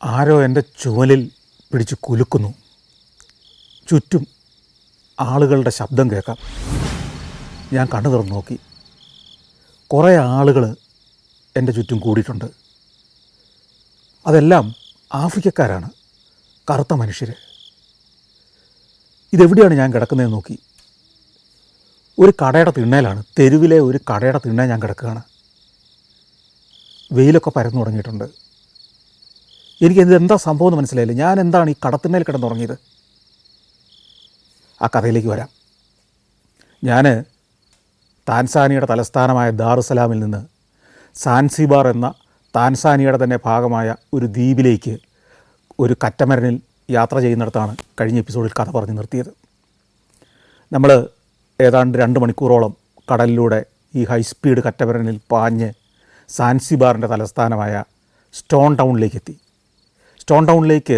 ആരോ എൻ്റെ ചുമലിൽ പിടിച്ച് കുലുക്കുന്നു. ചുറ്റും ആളുകളുടെ ശബ്ദം കേൾക്കാം. ഞാൻ കണ്ണു തുറന്ന് നോക്കി. കുറേ ആളുകൾ എൻ്റെ ചുറ്റും കൂടിയിട്ടുണ്ട്. അതെല്ലാം ആഫ്രിക്കക്കാരാണ്, കറുത്ത മനുഷ്യർ. ഇതെവിടെയാണ് ഞാൻ കിടക്കുന്നതെന്ന് നോക്കി. ഒരു കടയുടെ തിണ്ണയിലാണ്, തെരുവിലെ ഒരു കടയുടെ തിണ്ണയിൽ ഞാൻ കിടക്കുകയാണ്. വെയിലൊക്കെ പരന്നു തുടങ്ങിയിട്ടുണ്ട്. എനിക്കിത് എന്താ സംഭവം എന്ന് മനസ്സിലായില്ല. ഞാൻ എന്താണ് ഈ കടത്തിന്മേൽ കിടന്നുറങ്ങിയത്? ആ കഥയിലേക്ക് വരാം. ഞാൻ താൻസാനിയയുടെ തലസ്ഥാനമായ ദാറുസലാമിൽ നിന്ന് സാൻസിബാർ എന്ന താൻസാനിയയുടെ തന്നെ ഭാഗമായ ഒരു ദ്വീപിലേക്ക് ഒരു കറ്റമരനിൽ യാത്ര ചെയ്യുന്നിടത്താണ് കഴിഞ്ഞ എപ്പിസോഡിൽ കഥ പറഞ്ഞു നിർത്തിയത്. നമ്മൾ ഏതാണ്ട് 2 മണിക്കൂറോളം കടലിലൂടെ ഈ ഹൈസ്പീഡ് കറ്റമരനിൽ പാഞ്ഞ് സാൻസിബാറിൻ്റെ തലസ്ഥാനമായ സ്റ്റോൺ ടൗണിലേക്ക് എത്തി. സ്റ്റോൺ ടൗണിലേക്ക്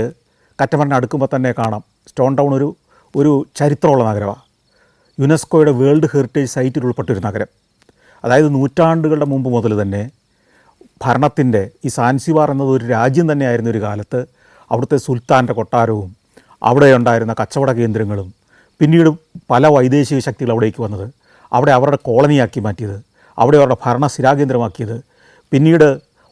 കറ്റമരൻ അടുക്കുമ്പോൾ തന്നെ കാണാം, സ്റ്റോൺ ടൗൺ ഒരു ചരിത്രമുള്ള നഗരമാണ്. യുനെസ്കോയുടെ വേൾഡ് ഹെറിറ്റേജ് സൈറ്റിൽ ഉൾപ്പെട്ടൊരു നഗരം. അതായത് നൂറ്റാണ്ടുകളുടെ മുമ്പ് മുതൽ തന്നെ ഭരണത്തിൻ്റെ ഈ സാൻസിബാർ എന്നത് ഒരു രാജ്യം തന്നെയായിരുന്ന ഒരു കാലത്ത് അവിടുത്തെ സുൽത്താൻ്റെ കൊട്ടാരവും അവിടെ ഉണ്ടായിരുന്ന കച്ചവട കേന്ദ്രങ്ങളും പിന്നീട് പല വൈദേശിക ശക്തികൾ അവിടേക്ക് വന്നത്, അവിടെ അവരുടെ കോളനിയാക്കി മാറ്റിയത്, അവിടെ അവരുടെ ഭരണ സ്ഥിരാകേന്ദ്രമാക്കിയത്, പിന്നീട്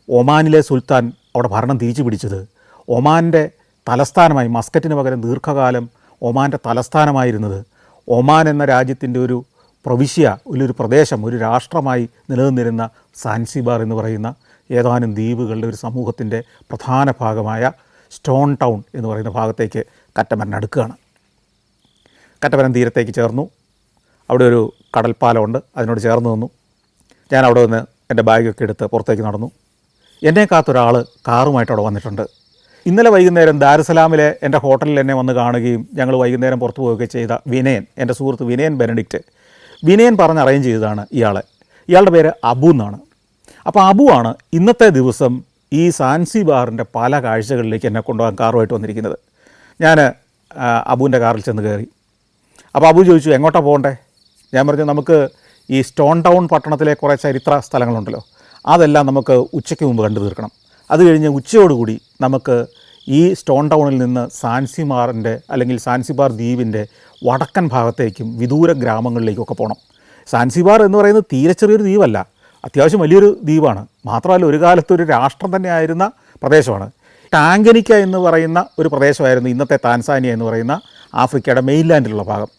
ഒമാനിലെ സുൽത്താൻ അവിടെ ഭരണം തിരിച്ചു പിടിച്ചത്, ഒമാൻ്റെ തലസ്ഥാനമായി മസ്കറ്റിന് പകരം ദീർഘകാലം ഒമാൻ്റെ തലസ്ഥാനമായിരുന്നത്, ഒമാൻ എന്ന രാജ്യത്തിൻ്റെ ഒരു പ്രവിശ്യ, ഒരു പ്രദേശം, ഒരു രാഷ്ട്രമായി നിലനിന്നിരുന്ന സാൻസിബാർ എന്ന് പറയുന്ന ഏതാനും ദ്വീപുകളുടെ ഒരു സമൂഹത്തിൻ്റെ പ്രധാന ഭാഗമായ സ്റ്റോൺ ടൗൺ എന്ന് പറയുന്ന ഭാഗത്തേക്ക് കറ്റമരൻ അടുക്കുകയാണ്. കറ്റമരൻ തീരത്തേക്ക് ചേർന്നു. അവിടെ ഒരു കടൽപ്പാലമുണ്ട്, അതിനോട് ചേർന്ന് നിന്നു. ഞാൻ അവിടെ നിന്ന് എൻ്റെ ബാഗൊക്കെ എടുത്ത് പുറത്തേക്ക് നടന്നു. എന്നെ കാത്തൊരാൾ കാറുമായിട്ട് അവിടെ വന്നിട്ടുണ്ട്. ഇന്നലെ വൈകുന്നേരം ദാരുസലാമിലെ എൻ്റെ ഹോട്ടലിൽ എന്നെ വന്ന് കാണുകയും ഞങ്ങൾ വൈകുന്നേരം പുറത്തു പോവുകയൊക്കെ ചെയ്ത വിനയൻ, എൻ്റെ സുഹൃത്ത് വിനയൻ ബെനഡിക്റ്റ്. വിനയൻ പറഞ്ഞ് അറേഞ്ച് ചെയ്തതാണ് ഇയാളെ. ഇയാളുടെ പേര് അബു എന്നാണ്. അപ്പോൾ അബുവാണ് ഇന്നത്തെ ദിവസം ഈ സാൻസിബാറിൻ്റെ പല കാഴ്ചകളിലേക്ക് എന്നെ കൊണ്ടുപോകാൻ കാറുമായിട്ട് വന്നിരിക്കുന്നത്. ഞാൻ അബുവിൻ്റെ കാറിൽ ചെന്ന് കയറി. അപ്പോൾ അബു ചോദിച്ചു, എങ്ങോട്ടാണ് പോകണ്ടേ? ഞാൻ പറഞ്ഞു, നമുക്ക് ഈ സ്റ്റോൺ ടൗൺ പട്ടണത്തിലെ കുറേ ചരിത്ര സ്ഥലങ്ങളുണ്ടല്ലോ, അതെല്ലാം നമുക്ക് ഉച്ചയ്ക്ക് മുമ്പ് കണ്ടു തീർക്കണം. അത് കഴിഞ്ഞ് ഉച്ചയോടുകൂടി നമുക്ക് ഈ സ്റ്റോൺ ടൗണിൽ നിന്ന് സാൻസിബാറിൻ്റെ അല്ലെങ്കിൽ സാൻസിബാർ ദ്വീപിൻ്റെ വടക്കൻ ഭാഗത്തേക്കും വിദൂര ഗ്രാമങ്ങളിലേക്കൊക്കെ പോകണം. സാൻസിബാർ എന്ന് പറയുന്നത് തീരെ ചെറിയൊരു ദ്വീപല്ല, അത്യാവശ്യം വലിയൊരു ദ്വീപാണ്. മാത്രമല്ല ഒരു കാലത്തൊരു രാഷ്ട്രം തന്നെ ആയിരുന്ന പ്രദേശമാണ്. ടാങ്കനിക്ക എന്ന് പറയുന്ന ഒരു പ്രദേശമായിരുന്നു ഇന്നത്തെ താൻസാനിയ എന്ന് പറയുന്ന ആഫ്രിക്കയുടെ മെയിൻലാൻഡിലുള്ള ഭാഗം.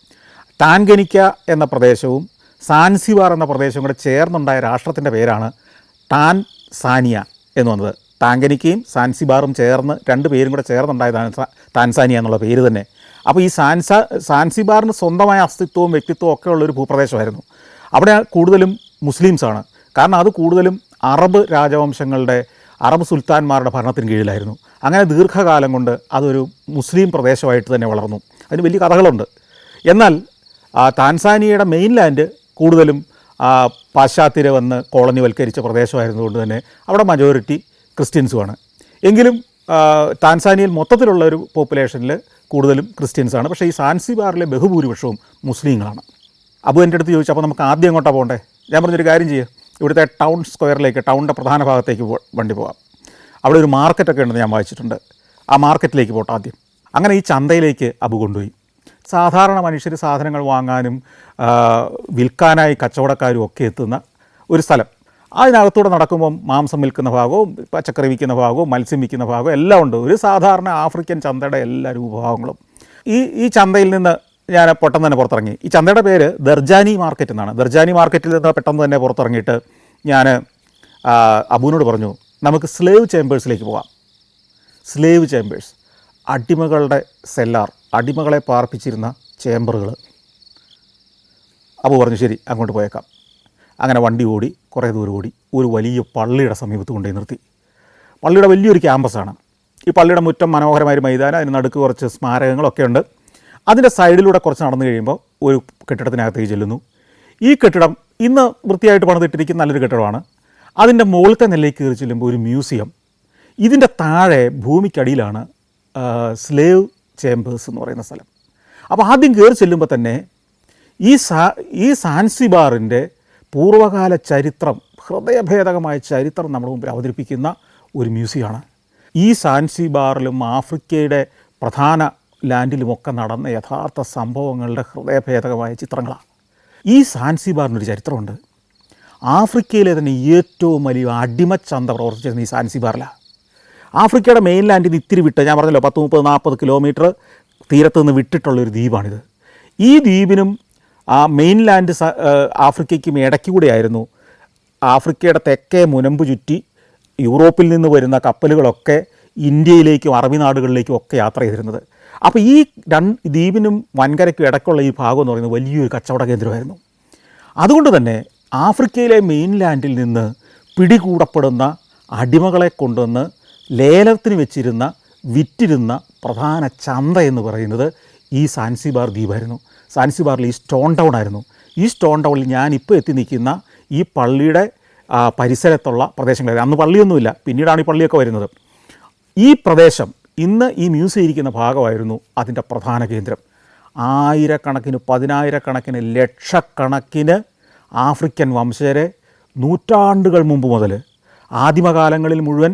ടാങ്കനിക്ക എന്ന പ്രദേശവും സാൻസിബാർ എന്ന പ്രദേശവും കൂടെ ചേർന്നുണ്ടായ രാഷ്ട്രത്തിൻ്റെ പേരാണ് ടാൻസാനിയ എന്ന് വന്നത്. ടാങ്കനിക്കയും സാൻസിബാറും ചേർന്ന് 2 പേരും കൂടെ ചേർന്നുണ്ടായതാണ് താൻസാനിയ എന്നുള്ള പേര് തന്നെ. അപ്പോൾ ഈ സാൻസിബാറിന് സ്വന്തമായ അസ്തിത്വവും വ്യക്തിത്വവും ഒക്കെ ഉള്ളൊരു ഭൂപ്രദേശമായിരുന്നു. അവിടെ കൂടുതലും മുസ്ലിംസാണ്. കാരണം അത് കൂടുതലും അറബ് രാജവംശങ്ങളുടെ, അറബ് സുൽത്താൻമാരുടെ ഭരണത്തിന് കീഴിലായിരുന്നു. അങ്ങനെ ദീർഘകാലം കൊണ്ട് അതൊരു മുസ്ലിം പ്രദേശമായിട്ട് തന്നെ വളർന്നു. അതിന് വലിയ കഥകളുണ്ട്. എന്നാൽ താൻസാനിയയുടെ മെയിൻലാൻഡ് കൂടുതലും പാശ്ചാത്യർ വന്ന് കോളനിവൽക്കരിച്ച പ്രദേശമായിരുന്നതുകൊണ്ട് തന്നെ അവിടെ മജോറിറ്റി ക്രിസ്ത്യൻസുമാണ്. എങ്കിലും താൻസാനിയയിൽ മൊത്തത്തിലുള്ള ഒരു പോപ്പുലേഷനിൽ കൂടുതലും ക്രിസ്ത്യൻസാണ്. പക്ഷേ ഈ സാൻസിബാറിലെ ബഹുഭൂരിപക്ഷവും മുസ്ലിങ്ങളാണ്. അബു എൻ്റെ അടുത്ത് ചോദിച്ചു, അപ്പോൾ നമുക്ക് ആദ്യം എങ്ങോട്ടാണ് പോകണ്ടേ? ഞാൻ പറഞ്ഞൊരു കാര്യം ചെയ്യുക, ഇവിടുത്തെ ടൗൺ സ്ക്വയറിലേക്ക്, ടൗണിൻ്റെ പ്രധാന ഭാഗത്തേക്ക് വണ്ടി പോകാം. അവിടെ ഒരു മാർക്കറ്റൊക്കെ ഉണ്ടെന്ന് ഞാൻ വായിച്ചിട്ടുണ്ട്. ആ മാർക്കറ്റിലേക്ക് പോട്ടെ ആദ്യം. അങ്ങനെ ഈ ചന്തയിലേക്ക് അബു കൊണ്ടുപോയി. സാധാരണ മനുഷ്യർ സാധനങ്ങൾ വാങ്ങാനും വിൽക്കാനായി കച്ചവടക്കാരും ഒക്കെ എത്തുന്ന ഒരു സ്ഥലം. അതിനകത്തൂടെ നടക്കുമ്പം മാംസം വിൽക്കുന്ന ഭാഗവും പച്ചക്കറി വിൽക്കുന്ന ഭാഗവും മത്സ്യം വിൽക്കുന്ന ഭാഗവും എല്ലാം ഉണ്ട്. ഒരു സാധാരണ ആഫ്രിക്കൻ ചന്തയുടെ എല്ലാ രൂപഭാവങ്ങളും. ഈ ചന്തയിൽ നിന്ന് ഞാൻ പെട്ടെന്ന് തന്നെ പുറത്തിറങ്ങി. ഈ ചന്തയുടെ പേര് ദർജാനി മാർക്കറ്റ് എന്നാണ്. ദർജാനി മാർക്കറ്റിൽ നിന്ന് പെട്ടെന്ന് തന്നെ പുറത്തിറങ്ങിയിട്ട് ഞാൻ അബുവിനോട് പറഞ്ഞു, നമുക്ക് സ്ലേവ് ചേമ്പേഴ്സിലേക്ക് പോകാം. സ്ലേവ് ചേമ്പേഴ്സ്, അടിമകളുടെ സെല്ലാർ, അടിമകളെ പാർപ്പിച്ചിരുന്ന ചേമ്പറുകൾ. അബു പറഞ്ഞു, ശരി, അങ്ങോട്ട് പോയേക്കാം. അങ്ങനെ വണ്ടി ഓടി കുറേ ദൂരം ഓടി ഒരു വലിയ പള്ളിയുടെ സമീപത്ത് കൊണ്ടുപോയി നിർത്തി. പള്ളിയുടെ വലിയൊരു ക്യാമ്പസാണ്. ഈ പള്ളിയുടെ മുറ്റം മനോഹരമായൊരു മൈതാനം, അതിന് നടുക്ക് കുറച്ച് സ്മാരകങ്ങളൊക്കെ ഉണ്ട്. അതിൻ്റെ സൈഡിലൂടെ കുറച്ച് നടന്നു കഴിയുമ്പോൾ ഒരു കെട്ടിടത്തിനകത്തേക്ക് ചെല്ലുന്നു. ഈ കെട്ടിടം ഇന്ന് വൃത്തിയായിട്ട് പണിതിട്ടിരിക്കുന്ന നല്ലൊരു കെട്ടിടമാണ്. അതിൻ്റെ മുകളിലത്തെ നിലയ്ക്ക് കയറി ചെല്ലുമ്പോൾ ഒരു മ്യൂസിയം. ഇതിൻ്റെ താഴെ ഭൂമിക്കടിയിലാണ് സ്ലേവ് ചേമ്പേഴ്സ് എന്ന് പറയുന്ന സ്ഥലം. അപ്പോൾ ആദ്യം കയറി ചെല്ലുമ്പോൾ തന്നെ ഈ സാൻസിബാറിൻ്റെ പൂർവ്വകാല ചരിത്രം, ഹൃദയഭേദകമായ ചരിത്രം നമ്മുടെ മുമ്പിൽ അവതരിപ്പിക്കുന്ന ഒരു മ്യൂസിയമാണ്. ഈ സാൻസിബാറിലും ആഫ്രിക്കയുടെ പ്രധാന ലാൻഡിലുമൊക്കെ നടന്ന യഥാർത്ഥ സംഭവങ്ങളുടെ ഹൃദയഭേദകമായ ചിത്രങ്ങളാണ്. ഈ സാൻസിബാറിനൊരു ചരിത്രമുണ്ട്. ആഫ്രിക്കയിലെ തന്നെ ഏറ്റവും വലിയ അടിമച്ചന്ത പ്രവർത്തിച്ചിരുന്ന ഈ സാൻസിബാറിലാണ്. ആഫ്രിക്കയുടെ മെയിൻലാൻഡിൽ നിന്ന് ഇത്തിരി വിട്ട്, ഞാൻ പറഞ്ഞല്ലോ 10-30-40 കിലോമീറ്റർ തീരത്ത് നിന്ന് വിട്ടിട്ടുള്ളൊരു ദ്വീപാണിത്. ഈ ദ്വീപിനും ആ മെയിൻലാൻഡ് ആഫ്രിക്കയ്ക്കും ഇടയ്ക്കൂടെയായിരുന്നു ആഫ്രിക്കയുടെ തെക്കേ മുനമ്പ് ചുറ്റി യൂറോപ്പിൽ നിന്ന് വരുന്ന കപ്പലുകളൊക്കെ ഇന്ത്യയിലേക്കും അറബി നാടുകളിലേക്കും ഒക്കെ യാത്ര ചെയ്തിരുന്നത്. അപ്പോൾ ഈ ദ്വീപിനും വൻകരയ്ക്കും ഇടയ്ക്കുള്ള ഈ ഭാഗം എന്ന് പറയുന്നത് വലിയൊരു കച്ചവട കേന്ദ്രമായിരുന്നു. അതുകൊണ്ട് തന്നെ ആഫ്രിക്കയിലെ മെയിൻലാൻഡിൽ നിന്ന് പിടികൂടപ്പെടുന്ന അടിമകളെ കൊണ്ടുവന്ന് ലേലത്തിന് വെച്ചിരുന്ന വിറ്റിരുന്ന പ്രധാന ചന്ത എന്ന് പറയുന്നത് ഈ സാൻസിബാർ ദ്വീപായിരുന്നു. സാൻസിബാറിൽ ഈ സ്റ്റോൺ ടൗൺ ആയിരുന്നു. ഈ സ്റ്റോൺ ടൗണിൽ ഞാനിപ്പോൾ എത്തി നിൽക്കുന്ന ഈ പള്ളിയുടെ പരിസരത്തുള്ള പ്രദേശങ്ങളായിരുന്നു. അന്ന് പള്ളിയൊന്നുമില്ല, പിന്നീടാണ് ഈ പള്ളിയൊക്കെ വരുന്നത്. ഈ പ്രദേശം ഇന്ന് ഈ മ്യൂസിയം ഇരിക്കുന്ന ഭാഗമായിരുന്നു അതിൻ്റെ പ്രധാന കേന്ദ്രം. ആയിരക്കണക്കിന്, പതിനായിരക്കണക്കിന്, ലക്ഷക്കണക്കിന് ആഫ്രിക്കൻ വംശജരെ നൂറ്റാണ്ടുകൾ മുമ്പ് മുതൽ ആദിമകാലങ്ങളിൽ മുഴുവൻ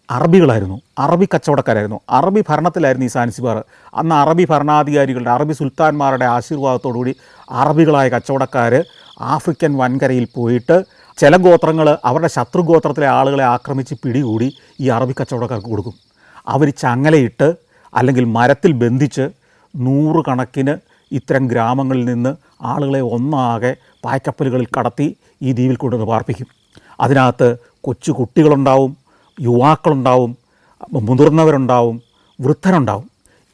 അറബികളായിരുന്നു, അറബി കച്ചവടക്കാരായിരുന്നു, അറബി ഭരണത്തിലായിരുന്നു ഈ സാൻസിബാർ. അന്ന് അറബി ഭരണാധികാരികളുടെ, അറബി സുൽത്താൻമാരുടെ ആശീർവാദത്തോടുകൂടി അറബികളായ കച്ചവടക്കാർ ആഫ്രിക്കൻ വൻകരയിൽ പോയിട്ട് ചില ഗോത്രങ്ങൾ അവരുടെ ശത്രുഗോത്രത്തിലെ ആളുകളെ ആക്രമിച്ച് പിടികൂടി ഈ അറബി കച്ചവടക്കാർക്ക് കൊടുക്കും. അവർ ചങ്ങലയിട്ട് അല്ലെങ്കിൽ മരത്തിൽ ബന്ധിച്ച് 100 കണക്കിന് ഇത്തരം ഗ്രാമങ്ങളിൽ നിന്ന് ആളുകളെ ഒന്നാകെ പായ്ക്കപ്പലുകളിൽ കടത്തി ഈ ദ്വീപിൽ കൊണ്ടുവന്ന് പാർപ്പിക്കും. അതിനകത്ത് കൊച്ചു കുട്ടികളുണ്ടാവും, യുവാക്കളുണ്ടാവും, മുതിർന്നവരുണ്ടാവും, വൃദ്ധരുണ്ടാവും.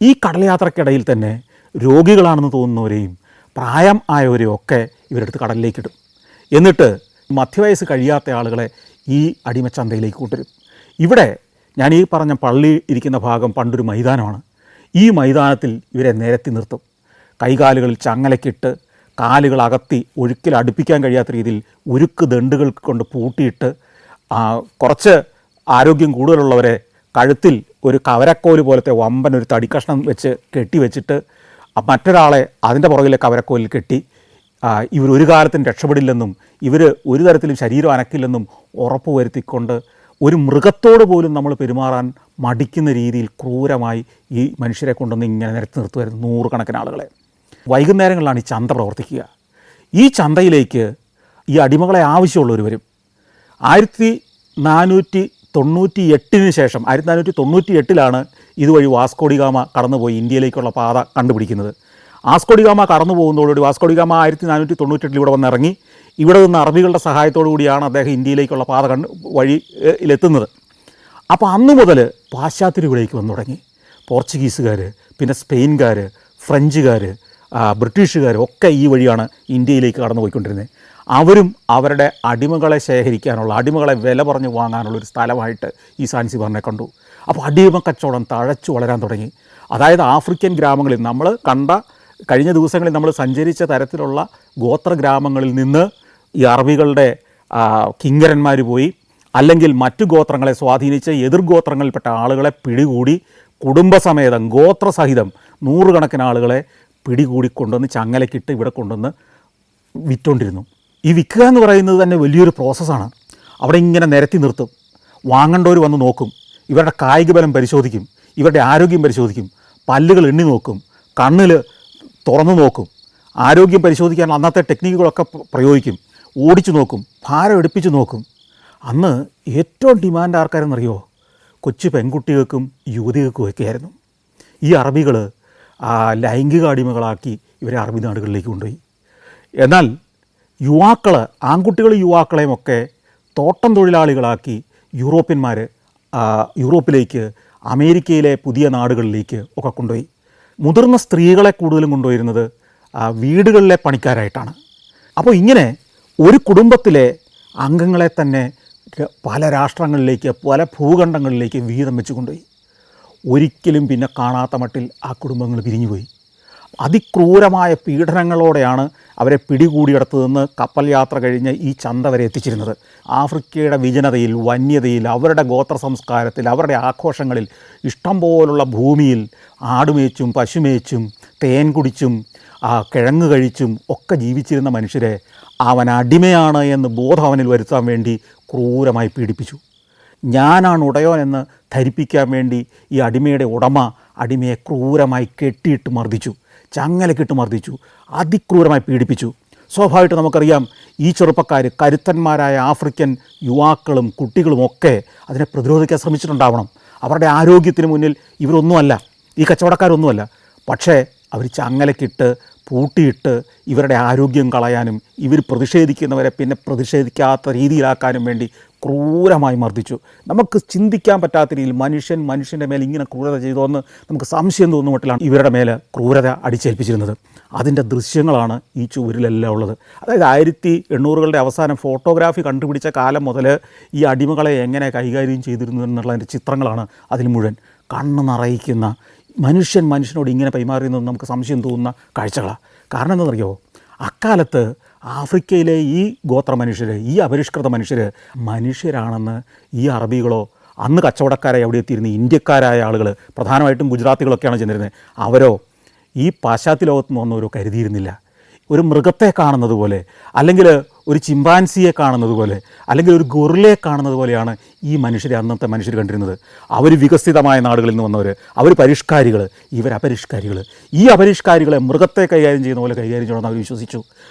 ഈ കടൽയാത്രയ്ക്കിടയിൽ തന്നെ രോഗികളാണെന്ന് തോന്നുന്നവരെയും പ്രായം ആയവരെയും ഒക്കെ ഇവരെടുത്ത് കടലിലേക്കിടും. എന്നിട്ട് മധ്യവയസ്സ് കഴിയാത്ത ആളുകളെ ഈ അടിമച്ചന്തയിലേക്ക് കൊണ്ടുവരും. ഇവിടെ ഞാൻ ഈ പറഞ്ഞ പള്ളി ഇരിക്കുന്ന ഭാഗം പണ്ടൊരു മൈതാനമാണ്. ഈ മൈതാനത്തിൽ ഇവരെ നിരത്തി നിർത്തും. കൈകാലുകളിൽ ചങ്ങലക്കിട്ട് കാലുകൾ അകത്തി ഒഴുക്കിൽ അടുപ്പിക്കാൻ കഴിയാത്ത രീതിയിൽ ഉരുക്ക് ദണ്ടുകൾ കൊണ്ട് പൂട്ടിയിട്ട് കുറച്ച് ആരോഗ്യം കൂടുതലുള്ളവരെ കഴുത്തിൽ ഒരു കവരക്കോല് പോലത്തെ വമ്പൻ ഒരു തടിക്കഷ്ണം വെച്ച് കെട്ടിവെച്ചിട്ട് മറ്റൊരാളെ അതിൻ്റെ പുറകിലെ കവരക്കോലിൽ കെട്ടി ഇവരൊരു കാലത്തും രക്ഷപ്പെടില്ലെന്നും ഇവർ ഒരു തരത്തിലും ശരീരം അനക്കില്ലെന്നും ഉറപ്പ് വരുത്തിക്കൊണ്ട് ഒരു മൃഗത്തോട് പോലും നമ്മൾ പെരുമാറാൻ മടിക്കുന്ന രീതിയിൽ ക്രൂരമായി ഈ മനുഷ്യരെ കൊണ്ടുവന്ന് ഇങ്ങനെ നിരത്തി നിർത്തുമായിരുന്നു 100 കണക്കിന് ആളുകളെ. വൈകുന്നേരങ്ങളിലാണ് ഈ ചന്ത പ്രവർത്തിക്കുക. ഈ ചന്തയിലേക്ക് ഈ അടിമകളെ ആവശ്യമുള്ളവർ വരും. 1498 ശേഷം 1498 ഇതുവഴി വാസ്കോഡിഗാമ കടന്നുപോയി ഇന്ത്യയിലേക്കുള്ള പാത കണ്ടുപിടിക്കുന്നത്. വാസ്കോഡിഗാമ കടന്നു പോകുന്നതോടുകൂടി വാസ്കോഡിഗാമ 1498 ഇവിടെ വന്നിറങ്ങി. ഇവിടെ നിന്ന് അറബികളുടെ സഹായത്തോടു കൂടിയാണ് അദ്ദേഹം ഇന്ത്യയിലേക്കുള്ള പാത വഴിയിലെത്തുന്നത്. അപ്പോൾ അന്ന് മുതൽ പാശ്ചാത്യർ ഇവിടേക്ക് വന്നു തുടങ്ങി. പോർച്ചുഗീസുകാർ, പിന്നെ സ്പെയിൻകാർ, ഫ്രഞ്ചുകാർ, ബ്രിട്ടീഷുകാർ ഒക്കെ ഈ വഴിയാണ് ഇന്ത്യയിലേക്ക് കടന്നു പോയിക്കൊണ്ടിരുന്നത്. അവരും അവരുടെ അടിമകളെ ശേഖരിക്കാനുള്ള, അടിമകളെ വില പറഞ്ഞ് വാങ്ങാനുള്ളൊരു സ്ഥലമായിട്ട് ഈ സാൻസിബാറിനെ കണ്ടു. അപ്പോൾ അടിമ കച്ചവടം തഴച്ചു വളരാൻ തുടങ്ങി. അതായത് ആഫ്രിക്കൻ ഗ്രാമങ്ങളിൽ നമ്മൾ കണ്ട, കഴിഞ്ഞ ദിവസങ്ങളിൽ നമ്മൾ സഞ്ചരിച്ച തരത്തിലുള്ള ഗോത്ര ഗ്രാമങ്ങളിൽ നിന്ന് ഈ അറബികളുടെ കിങ്കരന്മാർ പോയി, അല്ലെങ്കിൽ മറ്റു ഗോത്രങ്ങളെ സ്വാധീനിച്ച് എതിർഗോത്രങ്ങളിൽപ്പെട്ട ആളുകളെ പിടികൂടി കുടുംബസമേതം ഗോത്രസഹിതം 100 കണക്കിന് ആളുകളെ പിടികൂടി കൊണ്ടുവന്ന് ചങ്ങലക്കിട്ട് ഇവിടെ കൊണ്ടുവന്ന് വിറ്റുകൊണ്ടിരുന്നു. ഈ വിൽക്കുക എന്ന് പറയുന്നത് തന്നെ വലിയൊരു പ്രോസസ്സാണ്. അവിടെ ഇങ്ങനെ നിരത്തി നിർത്തും. വാങ്ങേണ്ടവർ വന്ന് നോക്കും, ഇവരുടെ കായിക ബലം പരിശോധിക്കും, ഇവരുടെ ആരോഗ്യം പരിശോധിക്കും, പല്ലുകൾ എണ്ണി നോക്കും, കണ്ണിൽ തുറന്നു നോക്കും, ആരോഗ്യം പരിശോധിക്കാൻ അന്നത്തെ ടെക്നിക്കുകളൊക്കെ പ്രയോഗിക്കും, ഓടിച്ചു നോക്കും, ഭാരം എടുപ്പിച്ച് നോക്കും. അന്ന് ഏറ്റവും ഡിമാൻഡ് ആർക്കാരെന്നറിയോ? കൊച്ചു പെൺകുട്ടികൾക്കും യുവതികൾക്കും ഒക്കെയായിരുന്നു. ഈ അറബികൾ ലൈംഗിക അടിമകളാക്കി ഇവരെ അറബി നാടുകളിലേക്ക് കൊണ്ടുപോയി. എന്നാൽ യുവാക്കൾ, ആൺകുട്ടികളും യുവാക്കളെയും ഒക്കെ തോട്ടം തൊഴിലാളികളാക്കി യൂറോപ്യന്മാർ യൂറോപ്പിലേക്ക്, അമേരിക്കയിലെ പുതിയ നാടുകളിലേക്ക് ഒക്കെ കൊണ്ടുപോയി. മുതിർന്ന സ്ത്രീകളെ കൂടുതലും കൊണ്ടുപോയിരുന്നത് വീടുകളിലെ പണിക്കാരായിട്ടാണ്. അപ്പോൾ ഇങ്ങനെ ഒരു കുടുംബത്തിലെ അംഗങ്ങളെ തന്നെ പല രാഷ്ട്രങ്ങളിലേക്ക്, പല ഭൂഖണ്ഡങ്ങളിലേക്ക് വീതം വെച്ച് കൊണ്ടുപോയി. ഒരിക്കലും പിന്നെ കാണാത്ത മട്ടിൽ ആ കുടുംബങ്ങൾ പിരിഞ്ഞുപോയി. അതിക്രൂരമായ പീഡനങ്ങളോടെയാണ് അവരെ പിടികൂടിയെടുത്തു നിന്ന് കപ്പൽ യാത്ര കഴിഞ്ഞ് ഈ ചന്ത വരെ എത്തിച്ചിരുന്നത്. ആഫ്രിക്കയുടെ വിജനതയിൽ, വന്യതയിൽ, അവരുടെ ഗോത്ര സംസ്കാരത്തിൽ, അവരുടെ ആഘോഷങ്ങളിൽ, ഇഷ്ടം പോലുള്ള ഭൂമിയിൽ ആടുമേച്ചും പശുമേച്ചും തേൻ കുടിച്ചും കിഴങ്ങ് കഴിച്ചും ഒക്കെ ജീവിച്ചിരുന്ന മനുഷ്യരെ അവൻ അടിമയാണ് എന്ന് ബോധം അവനിൽ വരുത്താൻ വേണ്ടി ക്രൂരമായി പീഡിപ്പിച്ചു. ഞാനാണ് ഉടയോൻ എന്ന് ധരിപ്പിക്കാൻ വേണ്ടി ഈ അടിമയുടെ ഉടമ അടിമയെ ക്രൂരമായി കെട്ടിയിട്ട് മർദ്ദിച്ചു, ചങ്ങലക്കിട്ട് മർദ്ദിച്ചു, അതിക്രൂരമായി പീഡിപ്പിച്ചു. സ്വാഭാവികമായിട്ട് നമുക്കറിയാം, ഈ ചെറുപ്പക്കാർ, കരുത്തന്മാരായ ആഫ്രിക്കൻ യുവാക്കളും കുട്ടികളുമൊക്കെ അതിനെ പ്രതിരോധിക്കാൻ ശ്രമിച്ചിട്ടുണ്ടാവണം. അവരുടെ ആരോഗ്യത്തിന് മുന്നിൽ ഇവരൊന്നുമല്ല, ഈ കച്ചവടക്കാരൊന്നുമല്ല. പക്ഷേ അവർ ചങ്ങലക്കിട്ട് പൂട്ടിയിട്ട് ഇവരുടെ ആരോഗ്യം കളയാനും ഇവർ പ്രതിഷേധിക്കുന്നവരെ പിന്നെ പ്രതിഷേധിക്കാത്ത രീതിയിലാക്കാനും വേണ്ടി ക്രൂരമായി മർദ്ദിച്ചു. നമുക്ക് ചിന്തിക്കാൻ പറ്റാത്ത രീതിയിൽ മനുഷ്യൻ്റെ മേലെ ഇങ്ങനെ ക്രൂരത ചെയ്തോന്ന് നമുക്ക് സംശയം തോന്നുന്ന മട്ടിലാണ് ഇവരുടെ മേലെ ക്രൂരത അടിച്ചേൽപ്പിച്ചിരുന്നത്. അതിൻ്റെ ദൃശ്യങ്ങളാണ് ഈ ചുവരിലെല്ലാം ഉള്ളത്. അതായത് 1800കളുടെ അവസാനം ഫോട്ടോഗ്രാഫി കണ്ടുപിടിച്ച കാലം മുതൽ ഈ അടിമകളെ എങ്ങനെ കൈകാര്യം ചെയ്തിരുന്നു എന്നുള്ളതിൻ്റെ ചിത്രങ്ങളാണ് അതിൽ മുഴുവൻ. കണ്ണ് നിറയിക്കുന്ന, മനുഷ്യനോട് ഇങ്ങനെ പെരുമാറിയെന്ന് നമുക്ക് സംശയം തോന്നുന്ന കാഴ്ചകളാണ്. കാരണം എന്താണെന്നറിയോ, അക്കാലത്ത് ആഫ്രിക്കയിലെ ഈ ഗോത്ര മനുഷ്യർ, ഈ അപരിഷ്കൃത മനുഷ്യരാണെന്ന് ഈ അറബികളോ അന്ന് കച്ചവടക്കാരായി അവിടെ എത്തിയിരുന്ന ഇന്ത്യക്കാരായ ആളുകൾ, പ്രധാനമായിട്ടും ഗുജറാത്തികളൊക്കെയാണ് ചെന്നിരുന്നത്, അവരോ ഈ പാശ്ചാത്യ ലോകത്ത് നിന്ന് വന്നവരോ കരുതിയിരുന്നില്ല. ഒരു മൃഗത്തെ കാണുന്നത് പോലെ, അല്ലെങ്കിൽ ഒരു ചിമ്പാൻസിയെ കാണുന്നത് പോലെ, അല്ലെങ്കിൽ ഒരു ഗൊറിലയെ കാണുന്നത് പോലെയാണ് ഈ അന്നത്തെ മനുഷ്യർ കണ്ടിരുന്നത്. അവർ വികസിതമായ നാടുകളിൽ നിന്ന് വന്നവർ, അവർ പരിഷ്കാരികൾ, ഇവരപരിഷ്കാരികൾ. ഈ അപരിഷ്കാരികളെ മൃഗത്തെ കൈകാര്യം ചെയ്യുന്ന പോലെ കൈകാര്യം ചെയ്യണമെന്ന് അവർ വിശ്വസിച്ചു.